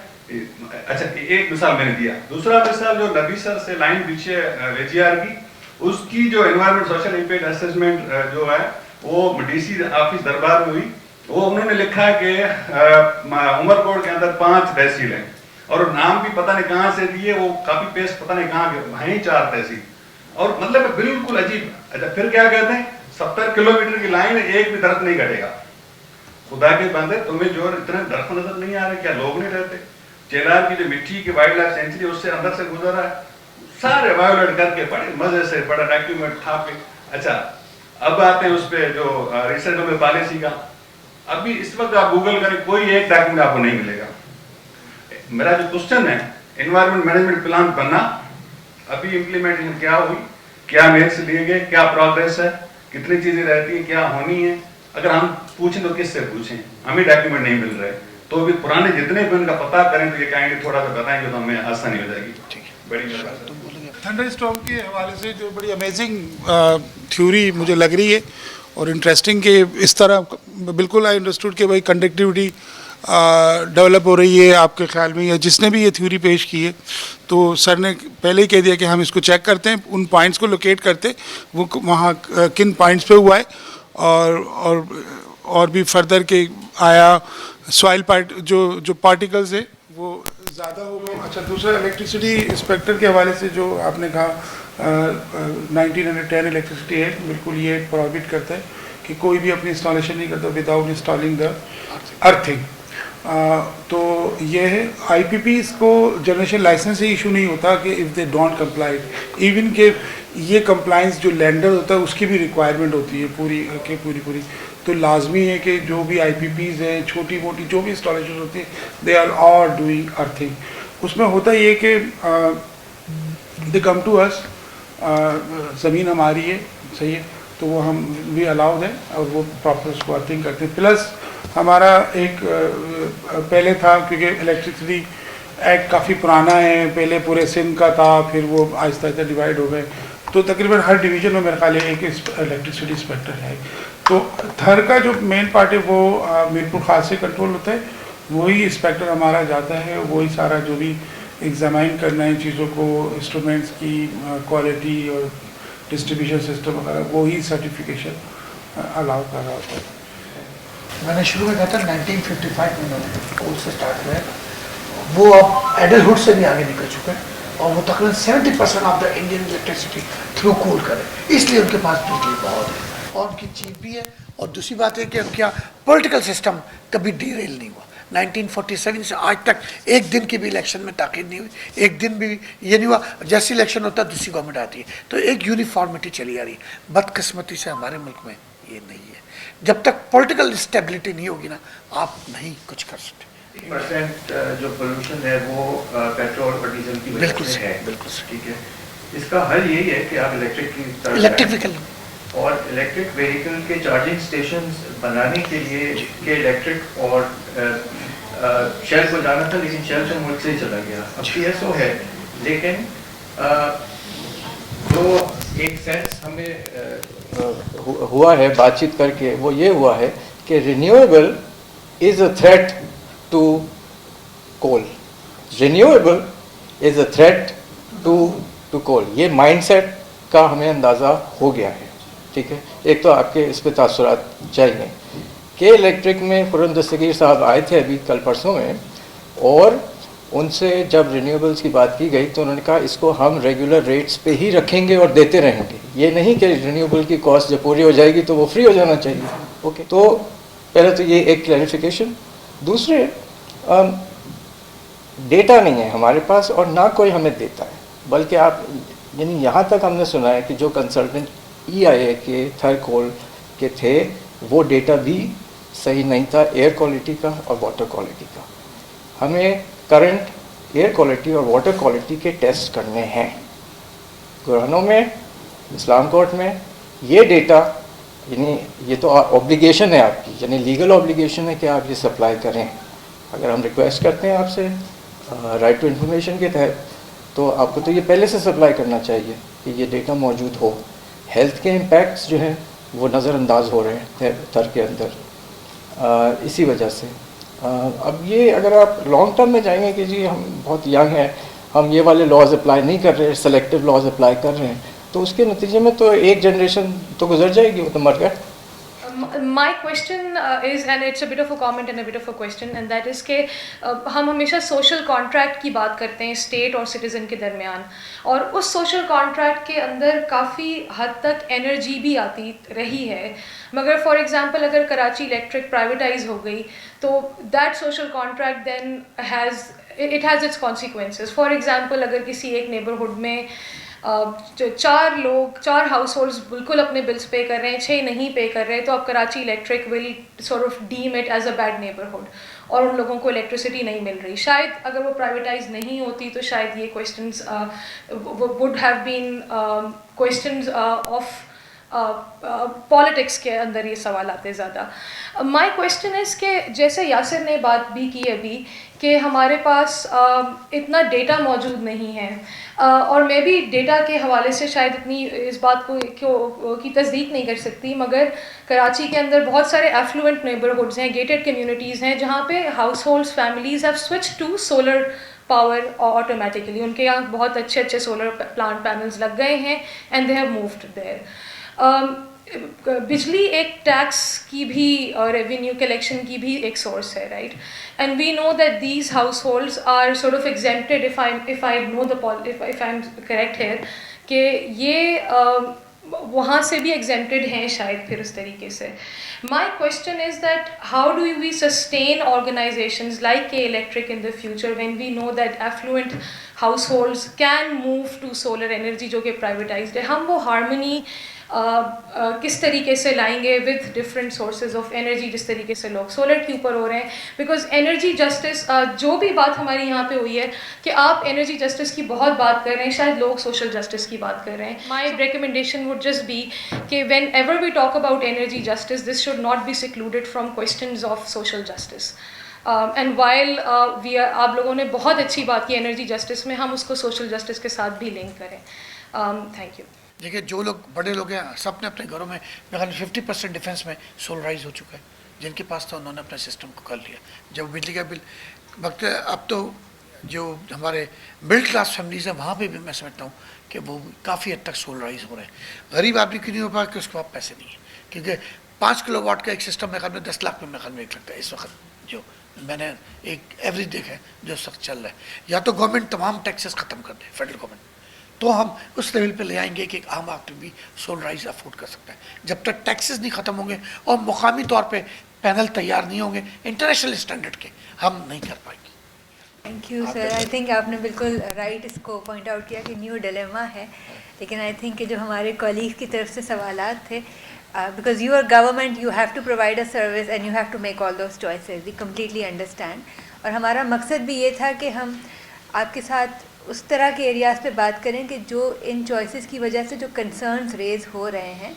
अच्छा एक मिसाल मैंने दिया, दूसरा मिसाल जो नबी सर से लाइन पीछे VGR की, उसकी जो एनवायरमेंट सोशल इम्पैक्ट असेसमेंट जो है वो DC ऑफिस दरबार में हुई। वो उन्होंने लिखा है कि उमरकोट के अंदर 5 तहसील हैं और नाम भी पता नहीं कहाँ से दिए, वो कॉपी पेस्ट पता नहीं कहाँ के हैं, 4 तहसील, और मतलब बिल्कुल अजीब। अच्छा फिर क्या कहते हैं 70 किलोमीटर की लाइन, एक भी दरख्त नहीं कटेगा। खुदा के बंदे तुम्हें जो इतने दरख्त नजर नहीं आ रहे, क्या लोग नहीं रहते। चेलार की जो मिट्टी की वाइल्ड लाइफ सेंचुरी उससे अंदर से गुजरा है, सारे वायोलेट करके बड़े मजे से बड़ा डॉक्यूमेंट छाप के। अच्छा अब आते हैं उस पर जो रिसर्च में पॉलिसी का, अभी इस वक्त आप गूगल करें कोई एक डॉक्यूमेंट आपको नहीं मिलेगा। मेरा जो क्वेश्चन है, एनवायरमेंट मैनेजमेंट प्लान बनना, अभी इम्प्लीमेंटेशन क्या हुई, क्या मेरिट्स लिए गए, क्या प्रोग्रेस है, कितनी चीजें रहती है, क्या होनी है। अगर हम पूछें तो किससे पूछें, हमें डॉक्यूमेंट नहीं मिल रहे, तो भी पुराने जितने भी उनका पता करें तो ये कहेंगे थोड़ा सा बताएंगे तो हमें आसानी हो जाएगी। ठीक है, बड़ी मेहरबानी। थंडर स्टॉर्म के हवाले से जो बड़ी अमेजिंग थ्योरी मुझे लग रही है और इंटरेस्टिंग कि इस तरह बिल्कुल आई अंडरस्टूड कि भाई कंडक्टिविटी डेवलप हो रही है आपके ख्याल में, या जिसने भी ये थ्योरी पेश की है तो सर ने पहले ही कह दिया कि हम इसको चेक करते हैं, उन पॉइंट्स को लोकेट करते वो वहाँ किन पॉइंट्स पे हुआ है, और भी फर्दर के आया सॉइल पार्ट जो पार्टिकल्स है वो ज़्यादा होगा। अच्छा, दूसरा इलेक्ट्रिसिटी इंस्पेक्टर के हवाले से जो आपने कहा 1910 इलेक्ट्रिसिटी एक्ट बिल्कुल ये प्रोहिबिट करता है कि कोई भी अपनी इंस्टॉलेशन नहीं करता विदाउट इंस्टॉलिंग द अर्थिंग। तो ये है IPPs को जनरेशन लाइसेंस ही इशू नहीं होता कि if they don't comply, even के ये कंप्लाइंस जो लैंडर होता है उसकी भी रिक्वायरमेंट होती है पूरी। तो लाजमी है कि जो भी IPPs हैं, छोटी मोटी जो भी इंस्टॉलेशन होती है, they are all doing earthing. उसमें होता ये कि दे कम टू अस, ज़मीन हमारी है, सही है, तो वो हम भी अलाउड है और वो प्रॉपर उसको अर्थिंग करते हैं। प्लस हमारा एक पहले था, क्योंकि इलेक्ट्रिसिटी एक्ट काफ़ी पुराना है, पहले पूरे सिंध का था, फिर वो आहिस्ता आहिस्ता डिवाइड हो गए, तो तकरीबन हर डिवीज़न में मेरे ख्याल है एक इलेक्ट्रिसिटी इंस्पेक्टर है। तो थर का जो मेन पार्ट है वो मीरपुर खास से कंट्रोल होता है, वही इंस्पेक्टर हमारा जाता है, वही सारा जो भी एग्जामाइन करना है चीज़ों को, इंस्ट्रूमेंट्स की क्वालिटी और डिस्ट्रीब्यूशन सिस्टम वगैरह, वही सर्टिफिकेशन अलाउ कर रहा होता है। मैंने शुरू में कहा था 1955 में मैंने कोल से स्टार्ट किया, वो अब एडल्टहुड से भी आगे निकल चुका है और वो तकरीबन 70% of the Indian electricity through coal करे, इसलिए उनके पास बिजली बहुत है और उनकी चीप भी है। और दूसरी बात है कि उनके यहाँ पॉलिटिकल सिस्टम कभी डीरेल नहीं हुआ। 1947 से आज तक एक दिन की भी इलेक्शन में ताक़ीद नहीं हुई, एक दिन भी ये नहीं हुआ जैसे इलेक्शन होता है दूसरी गवर्नमेंट आती है, तो एक यूनिफॉर्मिटी चली आ रही है। बदकिस्मती से हमारे मुल्क में ये नहीं है, जब तक पॉलिटिकल स्टेबिलिटी नहीं होगी ना, आप नहीं कुछ कर सकते। 1% जो पोल्यूशन है वो पेट्रोल और डीजल की वजह से है, बिल्कुल ठीक है। इसका हल यही है कि आप इलेक्ट्रिक व्हीकल और इलेक्ट्रिक व्हीकल के चार्जिंग स्टेशंस बनाने के लिए के इलेक्ट्रिक और शेल को जाना था, लेकिन शेल से मुल्क से ही चला गया। अब PSO है, लेकिन तो एक सेंस हमें हुआ है बातचीत करके, वो ये हुआ है कि renewable is a threat to coal, renewable is a threat to coal. ये माइंडसेट का हमें अंदाज़ा हो गया है, ठीक है। एक तो आपके इस पे तासुरात चाहिए कि इलेक्ट्रिक में खुर्रम दस्तगीर साहब आए थे अभी कल परसों में, और उनसे जब रिन्यूएबल्स की बात की गई तो उन्होंने कहा इसको हम रेगुलर रेट्स पे ही रखेंगे और देते रहेंगे, ये नहीं कि रिन्यूएबल की कॉस्ट जब पूरी हो जाएगी तो वो फ्री हो जाना चाहिए। ओके, तो पहले तो ये एक क्लैरिफिकेशन। दूसरे, डेटा नहीं है हमारे पास और ना कोई हमें देता है, बल्कि आप यानी यहाँ तक हमने सुना है कि जो कंसल्टेंट EIA के थर कोल के थे वो डेटा भी सही नहीं था, एयर क्वालिटी का और वाटर क्वालिटी का। हमें करंट एयर क्वालिटी और वाटर क्वालिटी के टेस्ट करने हैं गुरानों में, इस्लाम कोर्ट में। ये डेटा यानी ये तो ऑब्लिगेशन है आपकी, यानी लीगल ऑब्लिगेशन है कि आप ये सप्लाई करें। अगर हम रिक्वेस्ट करते हैं आपसे राइट टू इन्फॉर्मेशन के तहत, तो आपको तो ये पहले से सप्लाई करना चाहिए कि ये डेटा मौजूद हो। हेल्थ के इम्पैक्ट्स जो हैं वो नज़रअंदाज हो रहे हैं थर के अंदर, इसी वजह से अब ये अगर आप लॉन्ग टर्म में जाएंगे कि जी हम बहुत यंग हैं, हम ये वाले लॉज अप्लाई नहीं कर रहे, सेलेक्टिव लॉज अप्लाई कर रहे हैं, तो उसके नतीजे में तो एक जनरेशन तो गुजर जाएगी, वो तो मर गए। My question is, and it's a bit of a comment and a bit of a question, and that is कि हम हमेशा social contract की बात करते हैं state और citizen के दरमियान, और उस social contract के अंदर काफ़ी हद तक energy भी आती रही है, मगर for example अगर कराची इलेक्ट्रिक प्राइवेटाइज हो गई तो that social contract then has its consequences. For example अगर किसी एक neighborhood में जो 4 हाउस होल्ड्स बिल्कुल अपने बिल्स पे कर रहे हैं, 6 नहीं पे कर रहे हैं, तो अब Karachi electric will sort of deem it as a bad neighbourhood और उन लोगों को इलेक्ट्रिसिटी नहीं मिल रही। शायद अगर वो प्राइवेटाइज नहीं होती तो शायद ये questions would have been questions of politics के अंदर ये सवाल आते ज़्यादा। माय क्वेश्चन इज़ कि जैसे यासिर ने बात भी की अभी कि हमारे पास इतना डेटा मौजूद नहीं है, और मैं भी डेटा के हवाले से शायद इतनी इस बात को की तस्दीक नहीं कर सकती, मगर कराची के अंदर बहुत सारे एफ्लुएंट नेबरहुड्स हैं, गेटेड कम्युनिटीज़ हैं, जहाँ पे household families have switch to solar power automatically. उनके यहाँ बहुत अच्छे सोलर प्लांट पैनल्स लग गए हैं and they have moved there. बिजली एक टैक्स की भी और रेवेन्यू कलेक्शन की भी एक सोर्स है, right? And we know that these household are sort of exempted, if I know the if I am correct here, कि ये वहाँ से भी एग्जेम्प्टेड हैं शायद फिर उस तरीके से. My question is that how do we sustain organizations like K Electric in the future when we know that affluent households can move to solar energy जो कि privatized है? हम वो harmony किस तरीके से लाएंगे with different sources of energy, जिस तरीके से लोग सोलर के ऊपर हो रहे हैं? बिकॉज एनर्जी जस्टिस, जो भी बात हमारी यहाँ पे हुई है कि आप एनर्जी जस्टिस की बहुत बात कर रहे हैं, शायद लोग सोशल जस्टिस की बात कर रहे हैं. My recommendation would just be कि whenever we talk about energy justice, this should not be secluded from questions of social justice. And while आप लोगों ने बहुत अच्छी बात की एनर्जी जस्टिस में, हम उसको सोशल जस्टिस के साथ भी लिंक करें. Thank you. देखिए, जो लोग बड़े लोग हैं सब ने अपने घरों में मेरे ख्याल 50% डिफेंस में सोलराइज हो चुका है. जिनके पास था उन्होंने अपने सिस्टम को कर लिया. जब बिजली का बिल वक्त, अब तो जो हमारे मिडिल क्लास फैमिलीज हैं वहाँ पे भी मैं समझता हूँ कि वो काफ़ी हद तक सोलराइज हो रहे हैं. गरीब आदमी क्यों नहीं हो पाया? कि उसके पास पैसे नहीं है, क्योंकि 5 किलोवाट का एक सिस्टम मेरे ख्याल में 10 लाख में मेरे ख्याल में एक लगता है इस वक्त, जो मैंने एक एवरेज देखा है जो सख्त चल रहा है. या तो गवर्नमेंट तमाम टैक्सेस ख़त्म कर दे, फेडरल गवर्नमेंट, तो हम उस लेवल पे ले आएंगे कि एक आम आदमी भी सोलराइज अफोर्ड कर सकता है. जब तक टैक्सेस नहीं ख़त्म होंगे और मुकामी तौर पे पैनल तैयार नहीं होंगे इंटरनेशनल स्टैंडर्ड के, हम नहीं कर पाएंगे. Thank you sir. I think आपने बिल्कुल राइट इसको पॉइंट आउट किया कि न्यू डिलेमा है. लेकिन आई थिंक कि जो हमारे कॉलीग की तरफ से सवालात थे, because you are government, you have to provide a service and you have to make all those choices. We completely understand. और हमारा मकसद भी ये था कि हम आपके साथ उस तरह के एरियाज़ पे बात करें कि जो इन चॉइसेस की वजह से जो कंसर्न्स रेज हो रहे हैं,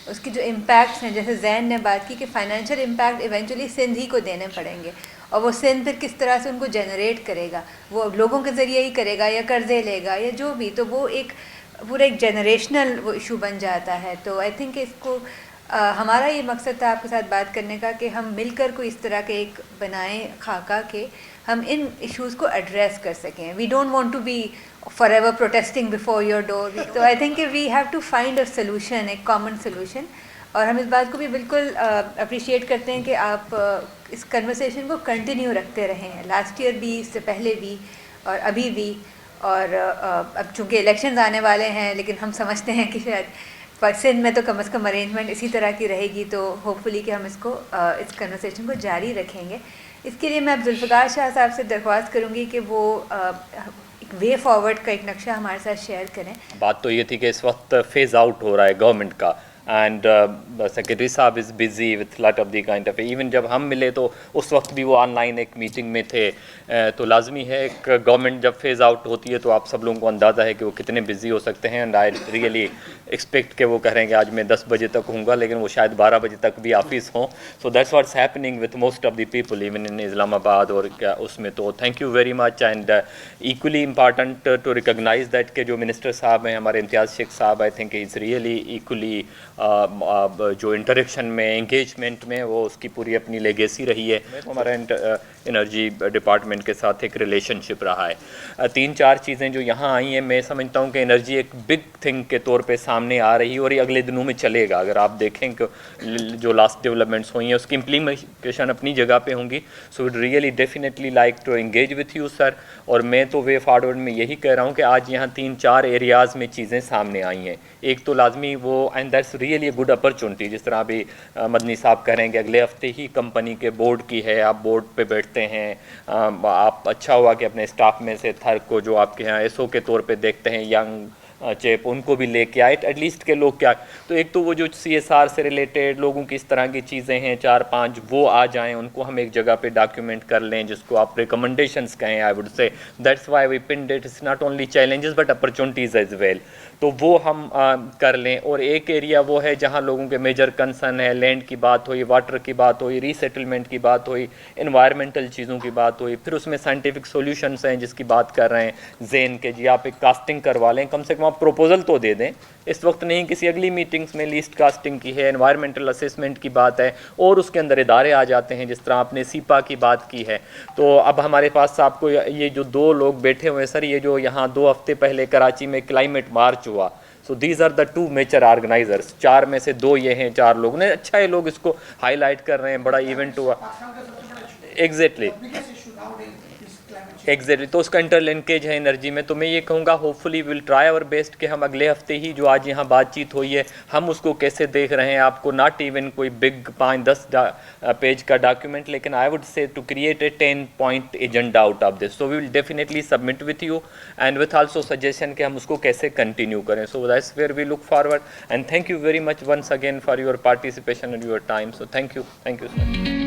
उसके जो इम्पैक्ट्स हैं, जैसे जैन ने बात की कि फाइनेंशियल इम्पैक्ट इवेंचुअली सिंध ही को देने पड़ेंगे, और वो सिंध फिर किस तरह से उनको जनरेट करेगा, वो लोगों के ज़रिए ही करेगा या कर्जे लेगा या जो भी, तो वो एक पूरा एक जनरेशनल वो इशू बन जाता है. तो आई थिंक इसको हमारा ये मकसद था आपके साथ बात करने का कि हम मिलकर कोई इस तरह के एक बनाएं खाका के हम इन इश्यूज़ को एड्रेस कर सकें. We don't want to be forever protesting before your door. तो I think we have to find a solution, एक कॉमन सोल्यूशन. और हम इस बात को भी बिल्कुल अप्रिशिएट करते हैं कि आप इस कन्वर्सेशन को कंटिन्यू रखते रहे हैं, लास्ट ईयर भी, इससे पहले भी और अभी भी. और अब चूँकि इलेक्शंस आने वाले हैं, लेकिन हम समझते हैं कि शायद सिंध में तो कम से कम अरेंजमेंट इसी तरह की रहेगी, तो होपफुली कि हम इसको इस कन्वर्सेशन को जारी रखेंगे. इसके लिए मैं अब जुल्फ़िकार शाह साहब से दरख्वास्त करूँगी कि वो एक वे फॉरवर्ड का एक नक्शा हमारे साथ शेयर करें. बात तो ये थी कि इस वक्त फेज़ आउट हो रहा है गवर्नमेंट का, एंड सेक्रेटरी साहब is busy with lot of the kind of, even जब हम मिले तो उस वक्त भी वो ऑनलाइन एक मीटिंग में थे. तो लाजमी है एक गवर्नमेंट जब फेज़ आउट होती है तो आप सब लोगों को अंदाज़ा है कि वो कितने बिज़ी हो सकते हैं. एंड आई रियली एक्सपेक्ट कि वो कह रहे हैं कि आज मैं 10 बजे तक हूँगा, लेकिन वो शायद 12 बजे तक भी ऑफिस हों. So that's what's happening with most of the people even in Islamabad और क्या उसमें. तो thank you very much. And equally important to recognise that के जो मिनिस्टर साहब हैं हमारे इम्तियाज़ शेख साहब, I think is really equally जो इंटरेक्शन में, एंगेजमेंट में, वो उसकी पूरी अपनी लेगेसी रही है. हमारा एनर्जी डिपार्टमेंट के साथ एक रिलेशनशिप रहा है. 3-4 चीज़ें जो यहाँ आई हैं, मैं समझता हूँ कि एनर्जी एक बिग थिंग के तौर पे सामने आ रही है और ये अगले दिनों में चलेगा. अगर आप देखें कि जो लास्ट डेवलपमेंट्स हुई हैं उसकी इम्प्लीमेंटेशन अपनी जगह पे होंगी. So would really definitely like to engage with you sir. और मैं तो वे फॉरवर्ड में यही कह रहा हूँ कि आज यहाँ 3-4 एरियाज़ में चीज़ें सामने आई हैं. एक तो लाजमी वो, and that's really a good opportunity, जिस तरह अभी मदनी साहब कह रहे हैं कि अगले हफ्ते ही कंपनी के बोर्ड की है, आप बोर्ड पे बैठते हैं. आप अच्छा हुआ कि अपने स्टाफ में से थर को जो आपके यहाँ एसओ के तौर पे देखते हैं यंग चेप, उनको भी लेके आए एटलीस्ट के लोग क्या. तो एक तो वो जो CSR से रिलेटेड लोगों की इस तरह की चीज़ें हैं 4-5, वो आ जाएं, उनको हम एक जगह पे डॉक्यूमेंट कर लें, जिसको आप रिकमेंडेशंस कहें. I would say that's why we pinned it. It's not only challenges but opportunities as well. तो वो हम कर लें. और एक एरिया वो है जहाँ लोगों के मेजर कंसर्न है, लैंड की बात हुई, वाटर की बात हुई, रीसेटलमेंट की बात हुई, एनवायरमेंटल चीज़ों की बात हुई, फिर उसमें साइंटिफिक सॉल्यूशंस हैं जिसकी बात कर रहे हैं जैन के. जी आप एक कास्टिंग करवा लें, कम से कम आप प्रपोजल तो दे दें. इस वक्त नहीं, किसी अगली मीटिंग्स में लीस्ट कास्टिंग की है, एनवायरमेंटल असेसमेंट की बात है, और उसके अंदर इदारे आ जाते हैं, जिस तरह आपने सीपा की बात की है. तो अब हमारे पास आपको ये जो 2 लोग बैठे हुए हैं सर, ये जो यहाँ 2 हफ्ते पहले कराची में क्लाइमेट मार्च हुआ, so these are the two major organisers, 4 में से 2 ये हैं, 4 लोग ने, अच्छा है लोग इसको हाईलाइट कर रहे हैं, बड़ा इवेंट हुआ। एग्जैक्टली एग्जैक्टली, तो उसका इंटरलिंकेज है एनर्जी में। तो मैं ये कहूँगा hopefully will try our best कि हम अगले हफ्ते ही जो आज यहाँ बातचीत हुई है हम उसको कैसे देख रहे हैं, आपको नॉट इवन कोई बिग 5-10 पेज का डॉक्यूमेंट, लेकिन I would say to create a 10-point agenda out of this. So we will definitely submit with you and with also suggestion कि हम उसको कैसे कंटिन्यू करें। So that's where we look forward and thank you very much once again for your participation and your time. So thank you sir.